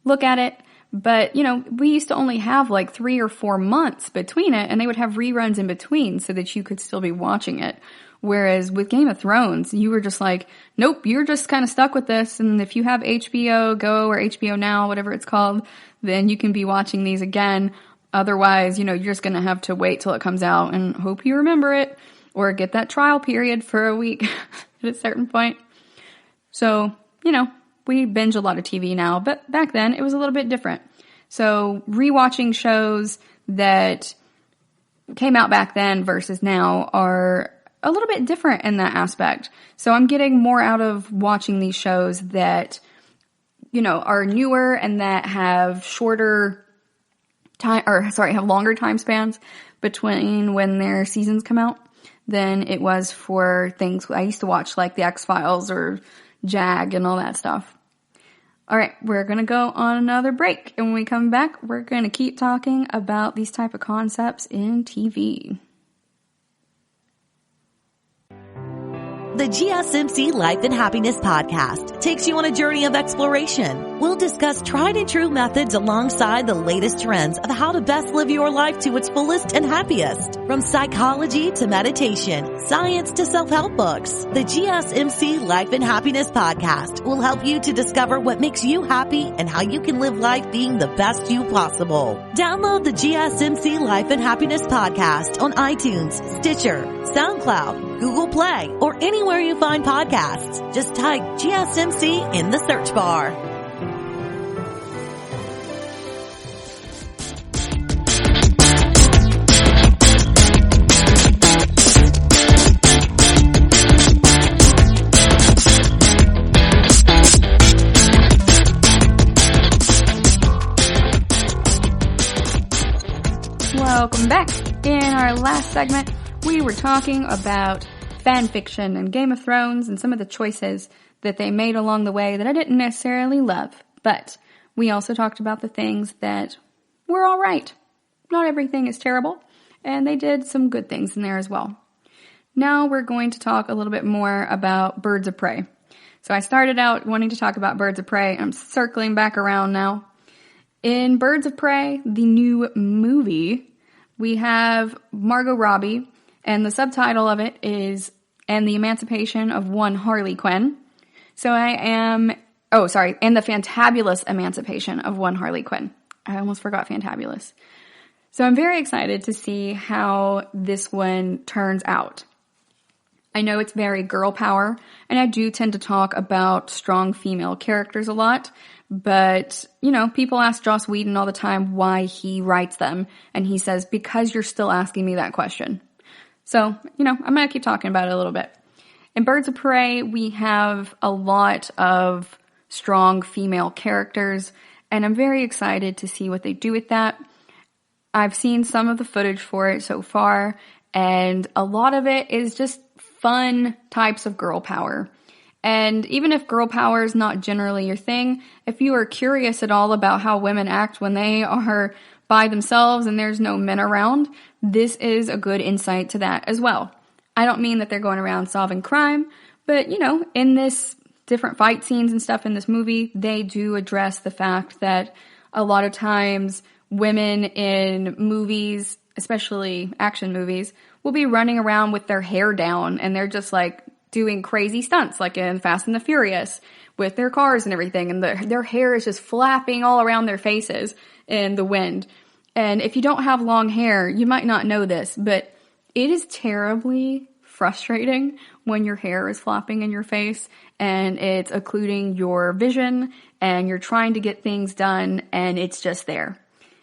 look at it. But, we used to only have like 3 or 4 months between it, and they would have reruns in between so that you could still be watching it. Whereas with Game of Thrones, you were just like, nope, you're just kind of stuck with this. And if you have HBO Go or HBO Now, whatever it's called, then you can be watching these again. Otherwise, you're just going to have to wait till it comes out and hope you remember it, or get that trial period for a week at a certain point. So, we binge a lot of TV now, but back then it was a little bit different. So rewatching shows that came out back then versus now are a little bit different in that aspect. So I'm getting more out of watching these shows that, are newer and that have have longer time spans between when their seasons come out than it was for things I used to watch, like the X-Files or JAG and all that stuff. All right, we're going to go on another break. And when we come back, we're going to keep talking about these type of concepts in TV. The GSMC Life and Happiness Podcast takes you on a journey of exploration. We'll discuss tried and true methods alongside the latest trends of how to best live your life to its fullest and happiest. From psychology to meditation, science to self-help books, the GSMC Life and Happiness Podcast will help you to discover what makes you happy and how you can live life being the best you possible. Download the GSMC Life and Happiness Podcast on iTunes, Stitcher, SoundCloud, Google Play, or anywhere you find podcasts. Just type GSMC in the search bar. Welcome back. In our last segment, we were talking about fan fiction and Game of Thrones and some of the choices that they made along the way that I didn't necessarily love. But we also talked about the things that were all right. Not everything is terrible, and they did some good things in there as well. Now we're going to talk a little bit more about Birds of Prey. So I started out wanting to talk about Birds of Prey. I'm circling back around now. In Birds of Prey, the new movie, we have Margot Robbie, and the subtitle of it is "And the Emancipation of One Harley Quinn." And the Fantabulous Emancipation of One Harley Quinn. I almost forgot Fantabulous. So I'm very excited to see how this one turns out. I know it's very girl power, and I do tend to talk about strong female characters a lot, but, people ask Joss Whedon all the time why he writes them, and he says, because you're still asking me that question. So, I'm going to keep talking about it a little bit. In Birds of Prey, we have a lot of strong female characters, and I'm very excited to see what they do with that. I've seen some of the footage for it so far, and a lot of it is just fun types of girl power. And even if girl power is not generally your thing, if you are curious at all about how women act when they are by themselves and there's no men around, this is a good insight to that as well. I don't mean that they're going around solving crime, but, in this different fight scenes and stuff in this movie, they do address the fact that a lot of times women in movies, especially action movies, will be running around with their hair down and they're just like doing crazy stunts like in Fast and the Furious with their cars and everything, and their hair is just flapping all around their faces in the wind. And if you don't have long hair, you might not know this, but it is terribly frustrating when your hair is flopping in your face and it's occluding your vision and you're trying to get things done and it's just there.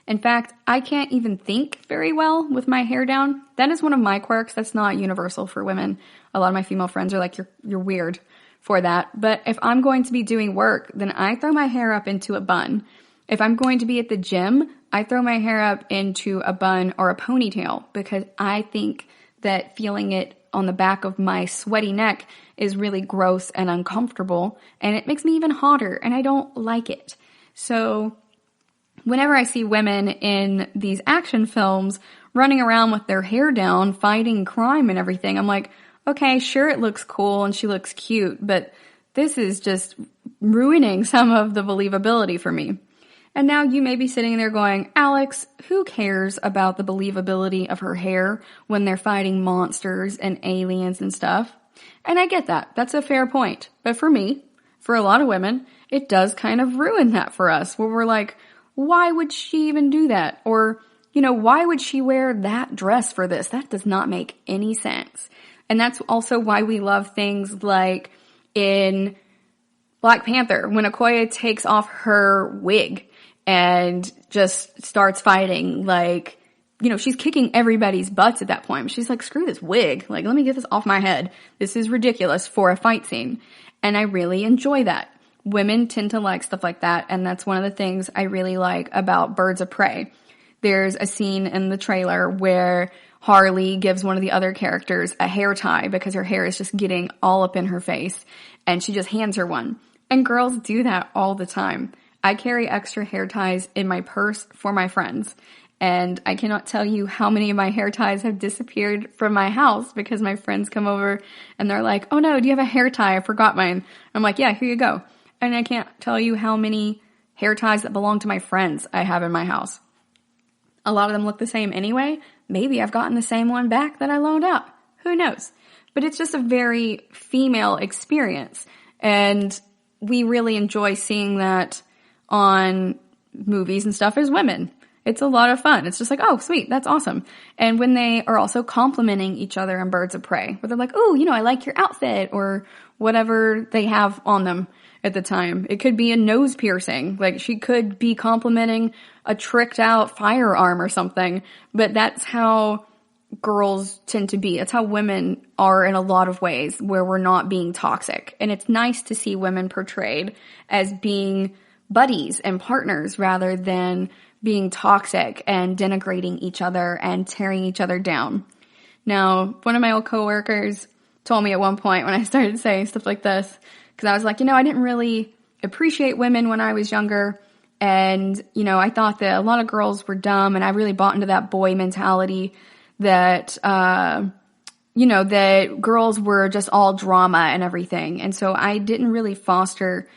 In fact, I can't even think very well with my hair down. That is one of my quirks. That's not universal for women. A lot of my female friends are like, you're weird for that. But if I'm going to be doing work, then I throw my hair up into a bun. If I'm going to be at the gym, I throw my hair up into a bun or a ponytail because I think that feeling it on the back of my sweaty neck is really gross and uncomfortable, and it makes me even hotter, and I don't like it. So whenever I see women in these action films running around with their hair down, fighting crime and everything, I'm like, okay, sure, it looks cool and she looks cute, but this is just ruining some of the believability for me. And now you may be sitting there going, Alex, who cares about the believability of her hair when they're fighting monsters and aliens and stuff? And I get that. That's a fair point. But for me, for a lot of women, it does kind of ruin that for us, where we're like, why would she even do that? Or, why would she wear that dress for this? That does not make any sense. And that's also why we love things like in Black Panther, when Okoye takes off her wig and just starts fighting, like, she's kicking everybody's butts at that point. She's like, screw this wig. Like, let me get this off my head. This is ridiculous for a fight scene. And I really enjoy that. Women tend to like stuff like that, and that's one of the things I really like about Birds of Prey. There's a scene in the trailer where Harley gives one of the other characters a hair tie because her hair is just getting all up in her face, and she just hands her one. And girls do that all the time. I carry extra hair ties in my purse for my friends, and I cannot tell you how many of my hair ties have disappeared from my house because my friends come over and they're like, oh no, do you have a hair tie? I forgot mine. I'm like, yeah, here you go. And I can't tell you how many hair ties that belong to my friends I have in my house. A lot of them look the same anyway. Maybe I've gotten the same one back that I loaned out. Who knows? But it's just a very female experience. And we really enjoy seeing that on movies and stuff as women. It's a lot of fun. It's just like, oh, sweet, that's awesome. And when they are also complimenting each other in Birds of Prey, where they're like, oh, I like your outfit, or whatever they have on them at the time. It could be a nose piercing. Like, she could be complimenting a tricked out firearm or something. But that's how girls tend to be. It's how women are in a lot of ways, where we're not being toxic. And it's nice to see women portrayed as being buddies and partners rather than being toxic and denigrating each other and tearing each other down. Now, one of my old coworkers told me at one point when I started saying stuff like this, because I was like, I didn't really appreciate women when I was younger. And, I thought that a lot of girls were dumb, and I really bought into that boy mentality that, that girls were just all drama and everything. And so I didn't really foster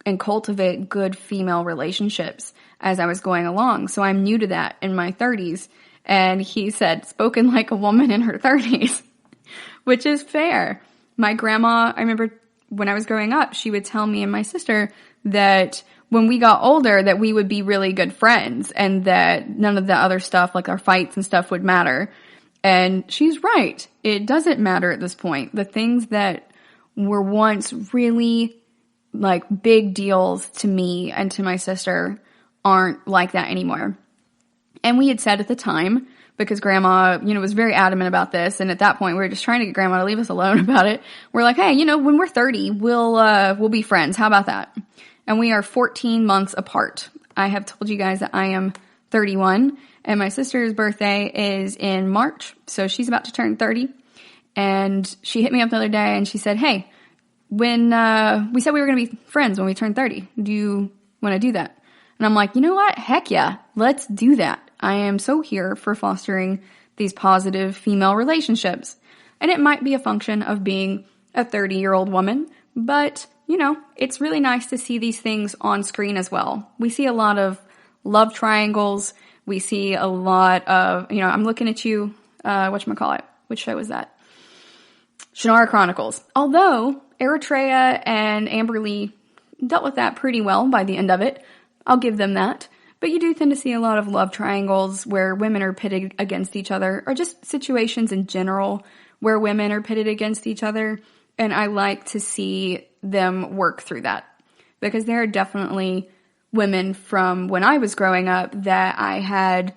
and cultivate good female relationships as I was going along. So I'm new to that in my 30s. And he said, spoken like a woman in her 30s, which is fair. My grandma, I remember when I was growing up, she would tell me and my sister that when we got older that we would be really good friends and that none of the other stuff, like our fights and stuff, would matter. And she's right. It doesn't matter at this point. The things that were once really like big deals to me and to my sister aren't like that anymore. And we had said at the time, because grandma, was very adamant about this. And at that point, we were just trying to get grandma to leave us alone about it. We're like, hey, when we're 30, we'll be friends. How about that? And we are 14 months apart. I have told you guys that I am 31 and my sister's birthday is in March. So she's about to turn 30. And she hit me up the other day and she said, hey, when we said we were going to be friends when we turned 30, do you want to do that? And I'm like, you know what? Heck yeah, let's do that. I am so here for fostering these positive female relationships. And it might be a function of being a 30-year-old woman, but, it's really nice to see these things on screen as well. We see a lot of love triangles. We see a lot of, I'm looking at you, whatchamacallit? Which show is that? Shannara Chronicles. Although Eritrea and Amber Lee dealt with that pretty well by the end of it. I'll give them that. But you do tend to see a lot of love triangles where women are pitted against each other, or just situations in general where women are pitted against each other. And I like to see them work through that because there are definitely women from when I was growing up that I had,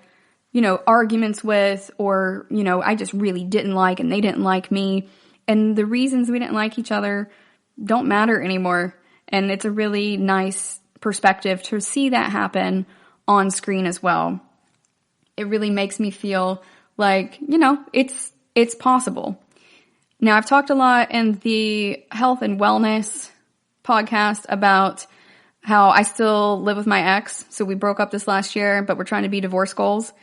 arguments with, or, I just really didn't like and they didn't like me. And the reasons we didn't like each other don't matter anymore. And it's a really nice perspective to see that happen on screen as well. It really makes me feel like, it's possible. Now, I've talked a lot in the health and wellness podcast about how I still live with my ex. So we broke up this last year, but we're trying to be divorce goals.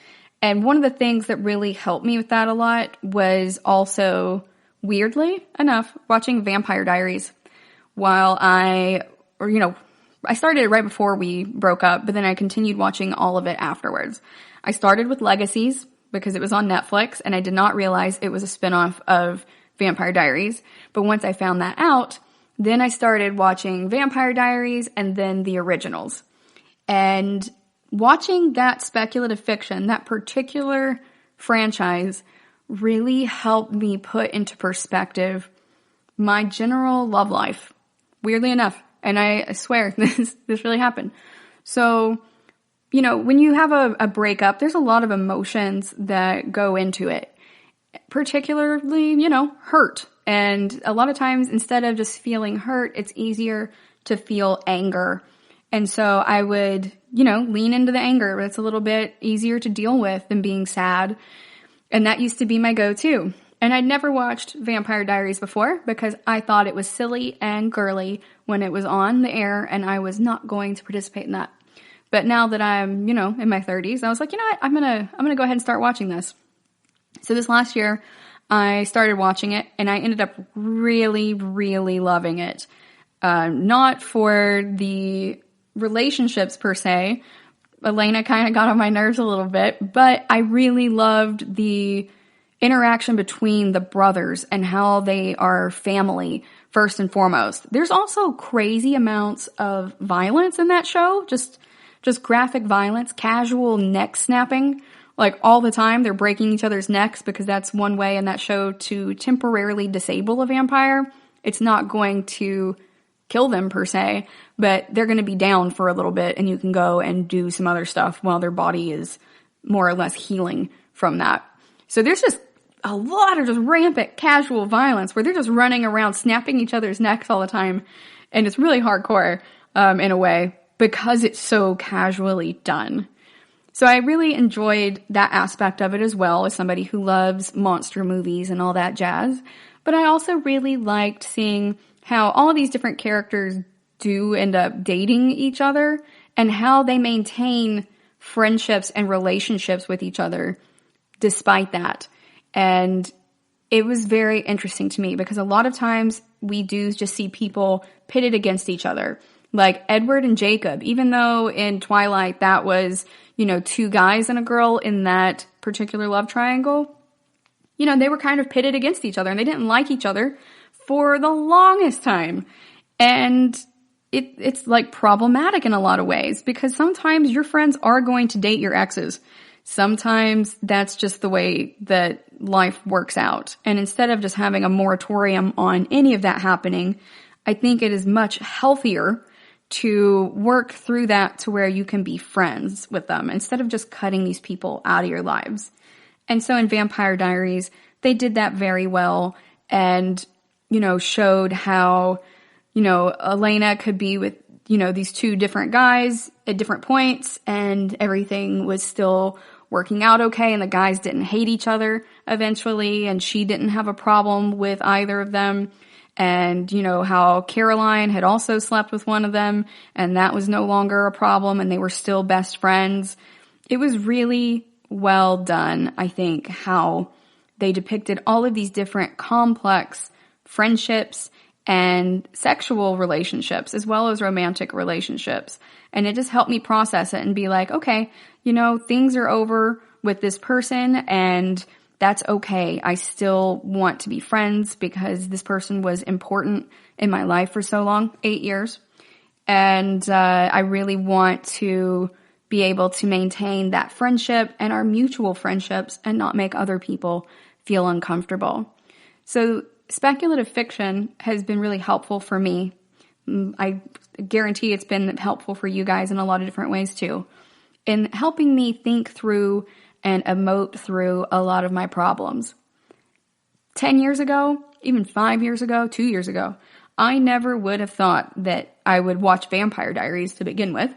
And one of the things that really helped me with that a lot was also, weirdly enough, watching Vampire Diaries while I started it right before we broke up, but then I continued watching all of it afterwards. I started with Legacies because it was on Netflix and I did not realize it was a spinoff of Vampire Diaries. But once I found that out, then I started watching Vampire Diaries and then the originals. And watching that speculative fiction, that particular franchise, really helped me put into perspective my general love life. Weirdly enough. And I swear this really happened. So, when you have a breakup, there's a lot of emotions that go into it. Particularly, hurt. And a lot of times, instead of just feeling hurt, it's easier to feel anger. And so I would, lean into the anger. It's a little bit easier to deal with than being sad. And that used to be my go-to. And I'd never watched Vampire Diaries before because I thought it was silly and girly when it was on the air, and I was not going to participate in that. But now that I'm, in my 30s, I was like, what? I'm gonna go ahead and start watching this. So this last year, I started watching it, and I ended up really, really loving it. Not for the relationships per se. Elena kind of got on my nerves a little bit, but I really loved the interaction between the brothers and how they are family first and foremost. There's also crazy amounts of violence in that show, just graphic violence, casual neck snapping, like all the time. They're breaking each other's necks because that's one way in that show to temporarily disable a vampire. It's not going to kill them per se, but they're going to be down for a little bit and you can go and do some other stuff while their body is more or less healing from that. So there's just a lot of just rampant casual violence where they're just running around snapping each other's necks all the time. And it's really hardcore in a way because it's so casually done. So I really enjoyed that aspect of it as well as somebody who loves monster movies and all that jazz. But I also really liked seeing how all of these different characters do end up dating each other and how they maintain friendships and relationships with each other despite that. And it was very interesting to me because a lot of times we do just see people pitted against each other. Like Edward and Jacob, even though in Twilight that was, two guys and a girl in that particular love triangle, they were kind of pitted against each other and they didn't like each other for the longest time. And it's like problematic in a lot of ways because sometimes your friends are going to date your exes. Sometimes that's just the way that life works out. And instead of just having a moratorium on any of that happening, I think it is much healthier to work through that to where you can be friends with them instead of just cutting these people out of your lives. And so in Vampire Diaries, they did that very well and, showed how, Elena could be with, these two different guys at different points and everything was still working out okay and the guys didn't hate each other eventually and she didn't have a problem with either of them. And, how Caroline had also slept with one of them and that was no longer a problem and they were still best friends. It was really well done, I think, how they depicted all of these different complex friendships and sexual relationships as well as romantic relationships. And it just helped me process it and be like, okay, things are over with this person and that's okay. I still want to be friends because this person was important in my life for so long, 8 years. And I really want to be able to maintain that friendship and our mutual friendships and not make other people feel uncomfortable. So speculative fiction has been really helpful for me. I guarantee it's been helpful for you guys in a lot of different ways too, in helping me think through and emote through a lot of my problems. 10 years ago, even 5 years ago, 2 years ago, I never would have thought that I would watch Vampire Diaries to begin with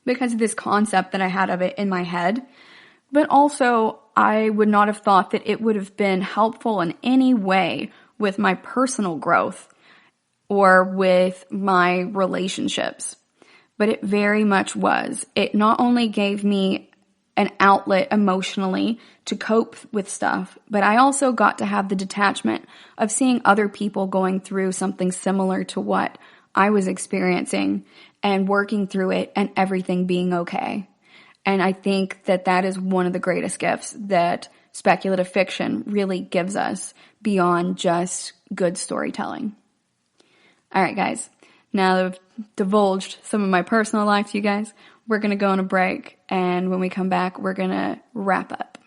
because of this concept that I had of it in my head. But also, I would not have thought that it would have been helpful in any way with my personal growth or with my relationships. But it very much was. It not only gave me an outlet emotionally to cope with stuff, but I also got to have the detachment of seeing other people going through something similar to what I was experiencing and working through it and everything being okay. And I think that that is one of the greatest gifts that speculative fiction really gives us beyond just good storytelling. All right, guys. Now that I've divulged some of my personal life to you guys, we're going to go on a break. And when we come back, we're going to wrap up.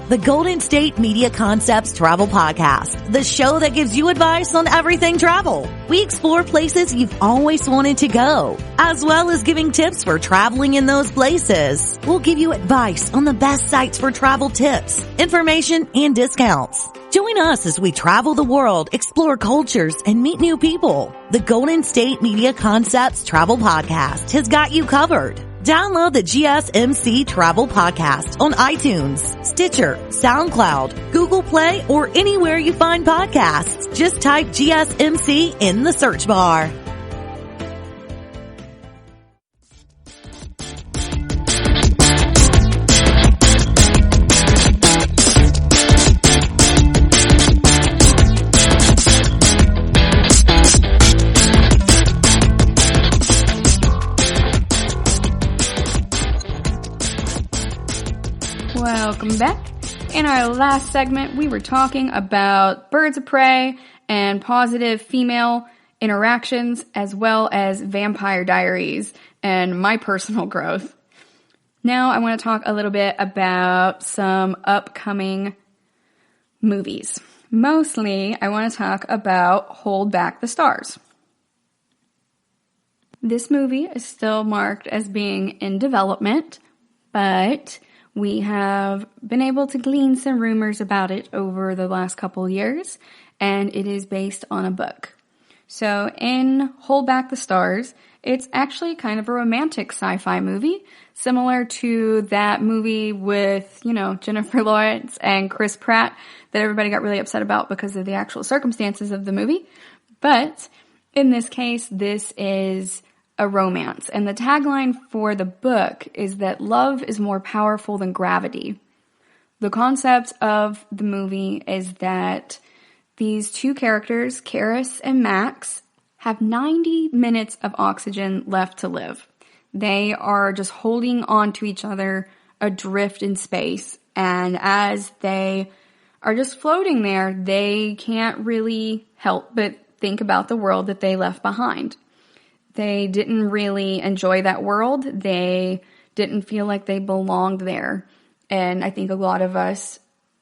The Golden State Media Concepts Travel Podcast, the show that gives you advice on everything travel. We explore places you've always wanted to go, as well as giving tips for traveling in those places. We'll give you advice on the best sites for travel tips, information, and discounts. Join us as we travel the world, explore cultures, and meet new people. The Golden State Media Concepts Travel Podcast has got you covered. Download the GSMC Travel Podcast on iTunes, Stitcher, SoundCloud, Google Play, or anywhere you find podcasts. Just type GSMC in the search bar. Welcome back. In our last segment, we were talking about Birds of Prey and positive female interactions, as well as Vampire Diaries and my personal growth. Now I want to talk a little bit about some upcoming movies. Mostly, I want to talk about Hold Back the Stars. This movie is still marked as being in development, but we have been able to glean some rumors about it over the last couple years, and it is based on a book. So in Hold Back the Stars, it's actually kind of a romantic sci-fi movie, similar to that movie with, Jennifer Lawrence and Chris Pratt that everybody got really upset about because of the actual circumstances of the movie. But in this case, this is a romance. And the tagline for the book is that love is more powerful than gravity. the concept of the movie is that these two characters, Karis and Max, have 90 minutes of oxygen left to live. They are just holding on to each other adrift in space. And as they are just floating there, they can't really help but think about the world that they left behind. They didn't really enjoy that world. They didn't feel like they belonged there. And I think a lot of us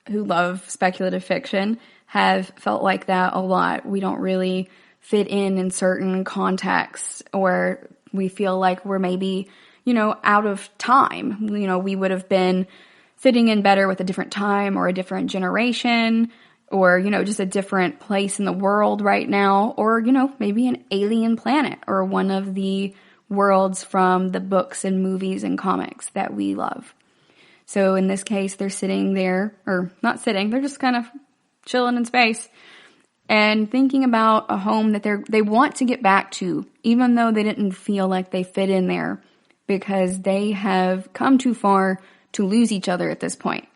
who love speculative fiction have felt like that a lot. We don't really fit in certain contexts, or we feel like we're maybe, out of time. We would have been fitting in better with a different time or a different generation, or, just a different place in the world right now, or, maybe an alien planet or one of the worlds from the books and movies and comics that we love. So in this case, they're sitting there, or not sitting, they're just kind of chilling in space and thinking about a home that they want to get back to, even though they didn't feel like they fit in there, because they have come too far to lose each other at this point.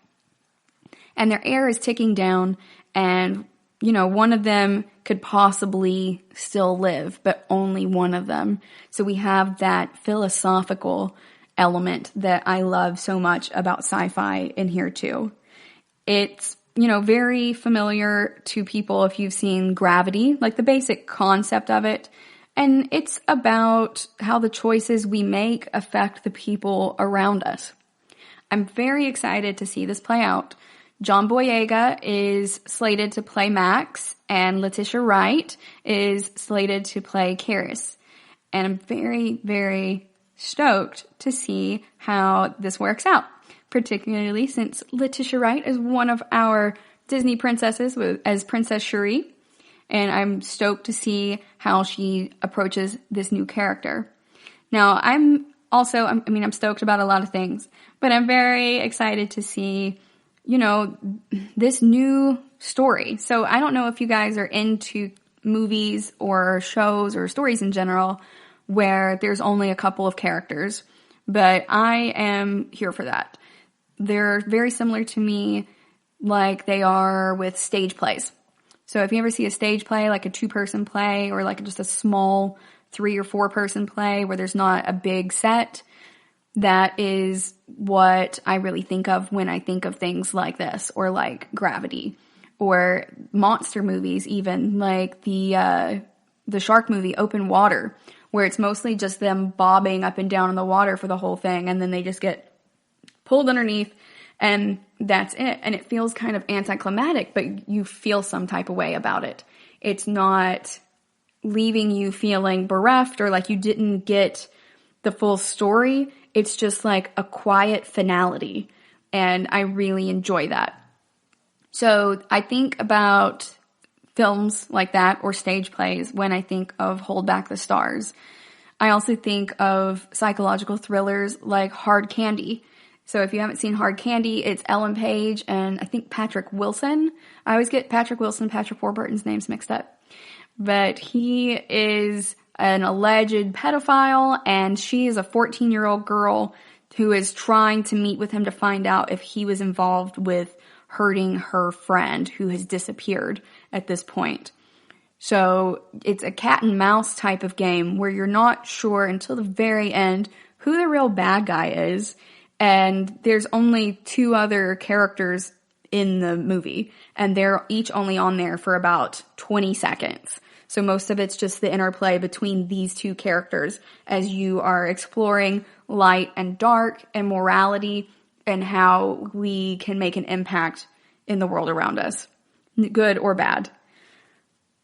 And their air is ticking down, and, one of them could possibly still live, but only one of them. So we have that philosophical element that I love so much about sci-fi in here too. It's very familiar to people if you've seen Gravity, like the basic concept of it. And it's about how the choices we make affect the people around us. I'm very excited to see this play out. John Boyega is slated to play Max, and Letitia Wright is slated to play Karis. And I'm very, very stoked to see how this works out, particularly since Letitia Wright is one of our Disney princesses as Princess Cherie, and I'm stoked to see how she approaches this new character. Now, I'm stoked about a lot of things, but I'm very excited to see, this new story. So I don't know if you guys are into movies or shows or stories in general where there's only a couple of characters, but I am here for that. They're very similar to me like they are with stage plays. So if you ever see a stage play, like a 2-person play or like just a small 3 or 4-person play where there's not a big set, that is what I really think of when I think of things like this, or like Gravity, or monster movies even, like the shark movie Open Water, where it's mostly just them bobbing up and down in the water for the whole thing, and then they just get pulled underneath, and that's it. And it feels kind of anticlimactic, but you feel some type of way about it. It's not leaving you feeling bereft or like you didn't get the full story. It's just like a quiet finality, and I really enjoy that. So I think about films like that or stage plays when I think of Hold Back the Stars. I also think of psychological thrillers like Hard Candy. So if you haven't seen Hard Candy, it's Ellen Page and I think Patrick Wilson. I always get Patrick Wilson and Patrick Warburton's names mixed up. But he is an alleged pedophile, and she is a 14-year-old girl who is trying to meet with him to find out if he was involved with hurting her friend who has disappeared at this point. So it's a cat and mouse type of game where you're not sure until the very end who the real bad guy is. And there's only 2 other characters in the movie, and they're each only on there for about 20 seconds. So most of it's just the interplay between these 2 characters as you are exploring light and dark and morality and how we can make an impact in the world around us, good or bad.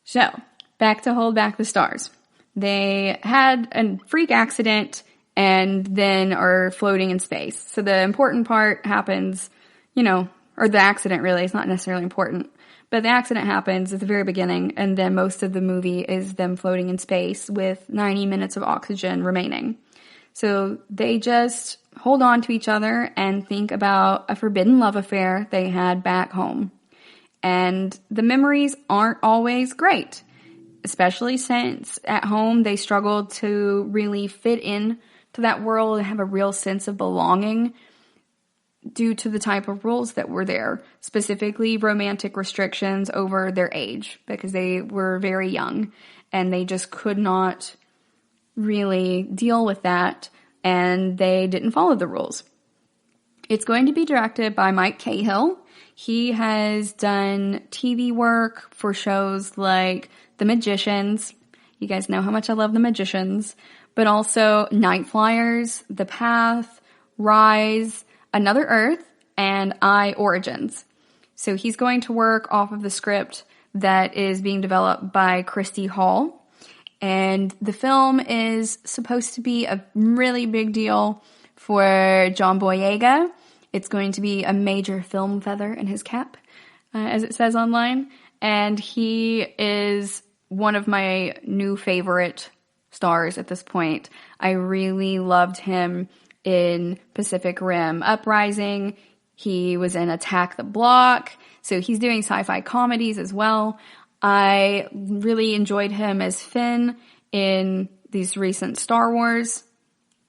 So, back to Hold Back the Stars. They had a freak accident and then are floating in space. So the important part happens, or the accident really is not necessarily important, but the accident happens at the very beginning, and then most of the movie is them floating in space with 90 minutes of oxygen remaining. So they just hold on to each other and think about a forbidden love affair they had back home. And the memories aren't always great, especially since at home they struggled to really fit in to that world and have a real sense of belonging. due to the type of rules that were there, specifically romantic restrictions over their age, because they were very young and they just could not really deal with that, and they didn't follow the rules. It's going to be directed by Mike Cahill. He has done TV work for shows like The Magicians. You guys know how much I love The Magicians. But also Night Flyers, The Path, Rise, Another Earth, and I Origins. So he's going to work off of the script that is being developed by Christy Hall. And the film is supposed to be a really big deal for John Boyega. It's going to be a major film feather in his cap, as it says online. And he is one of my new favorite stars at this point. I really loved him in Pacific Rim Uprising. He was in Attack the Block. So he's doing sci-fi comedies as well. I really enjoyed him as Finn in these recent Star Wars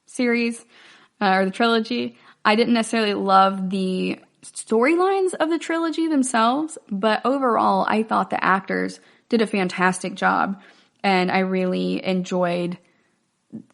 series, or the trilogy. I didn't necessarily love the storylines of the trilogy themselves, but overall I thought the actors did a fantastic job. And I really enjoyed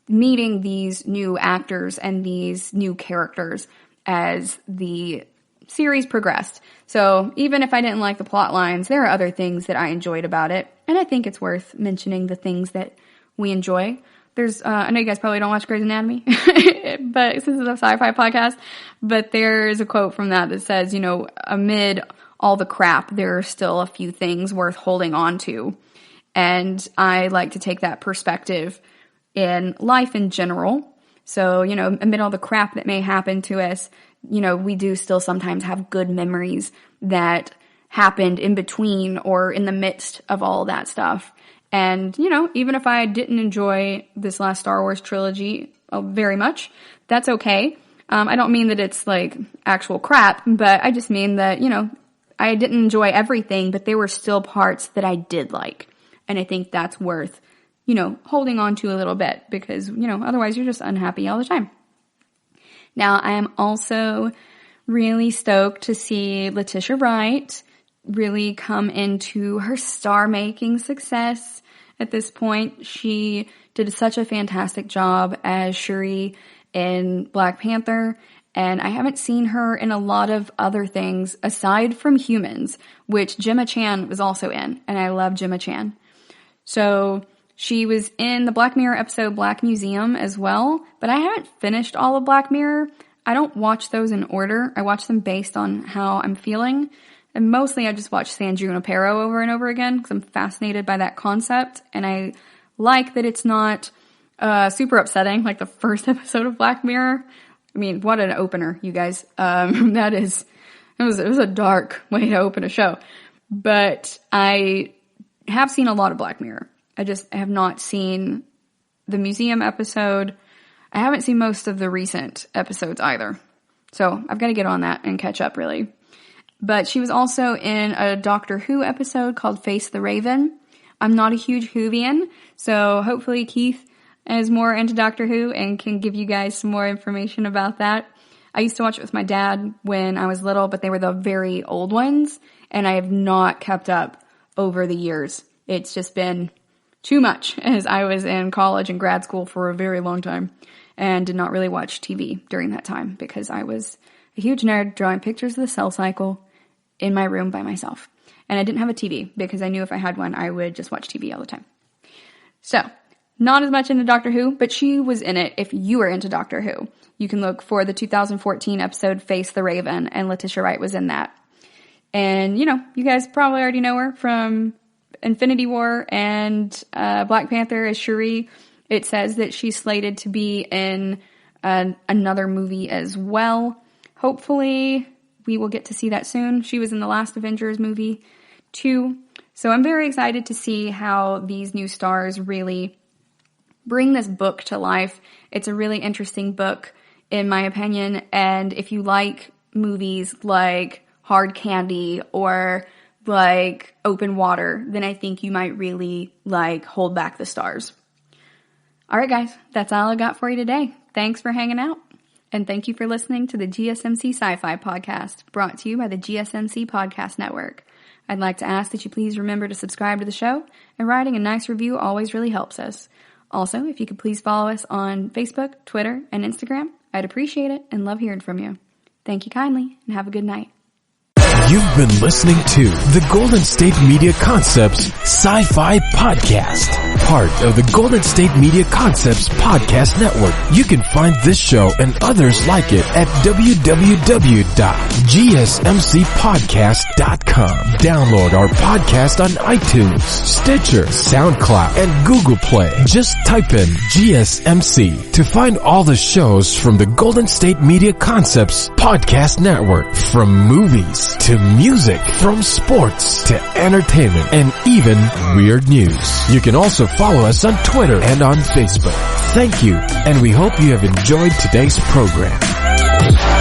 meeting these new actors and these new characters as the series progressed. So even if I didn't like the plot lines, there are other things that I enjoyed about it. And I think it's worth mentioning the things that we enjoy. There's, I know you guys probably don't watch Grey's Anatomy, but since it's a sci-fi podcast, but there's a quote from that says, you know, amid all the crap, there are still a few things worth holding on to. And I like to take that perspective in life in general. So, you know, amid all the crap that may happen to us, you know, we do still sometimes have good memories that happened in between or in the midst of all that stuff. And, you know, even if I didn't enjoy this last Star Wars trilogy very much, that's okay. I don't mean that it's like actual crap, but I just mean that, you know, I didn't enjoy everything, but there were still parts that I did like. And I think that's worth, you know, holding on to a little bit because, you know, otherwise you're just unhappy all the time. Now, I am also really stoked to see Letitia Wright really come into her star-making success at this point. She did such a fantastic job as Shuri in Black Panther, and I haven't seen her in a lot of other things aside from Humans, which Gemma Chan was also in, and I love Gemma Chan. So she was in the Black Mirror episode Black Museum as well, but I haven't finished all of Black Mirror. I don't watch those in order. I watch them based on how I'm feeling. And mostly I just watch San Junipero over and over again because I'm fascinated by that concept. And I like that it's not super upsetting like the first episode of Black Mirror. I mean, what an opener, you guys. It was a dark way to open a show. But I have seen a lot of Black Mirror. I have not seen the museum episode. I haven't seen most of the recent episodes either. So I've got to get on that and catch up really. But she was also in a Doctor Who episode called Face the Raven. I'm not a huge Whovian, so hopefully Keith is more into Doctor Who and can give you guys some more information about that. I used to watch it with my dad when I was little, but they were the very old ones, and I have not kept up over the years. It's just been too much as I was in college and grad school for a very long time and did not really watch TV during that time because I was a huge nerd drawing pictures of the cell cycle in my room by myself. And I didn't have a TV because I knew if I had one, I would just watch TV all the time. So, not as much into Doctor Who, but she was in it if you are into Doctor Who. You can look for the 2014 episode Face the Raven, and Letitia Wright was in that. And, you know, you guys probably already know her from Infinity War and Black Panther as Shuri. It says that she's slated to be in another movie as well. Hopefully, we will get to see that soon. She was in the last Avengers movie, too. So I'm very excited to see how these new stars really bring this book to life. It's a really interesting book, in my opinion. And if you like movies like Hard Candy or like Open Water, then I think you might really like Hold Back the Stars. All right, guys, that's all I got for you today. Thanks for hanging out. And thank you for listening to the GSMC Sci-Fi Podcast, brought to you by the GSMC Podcast Network. I'd like to ask that you please remember to subscribe to the show, and writing a nice review always really helps us. Also, if you could please follow us on Facebook, Twitter, and Instagram, I'd appreciate it and love hearing from you. Thank you kindly, and have a good night. You've been listening to the Golden State Media Concepts Sci-Fi Podcast, part of the Golden State Media Concepts Podcast Network. You can find this show and others like it at www.gsmcpodcast.com. Download our podcast on iTunes, Stitcher, SoundCloud, and Google Play. Just type in GSMC to find all the shows from the Golden State Media Concepts Podcast Network, from movies to music, from sports to entertainment, and even weird news. You can also follow us on Twitter and on Facebook. Thank you, and we hope you have enjoyed today's program.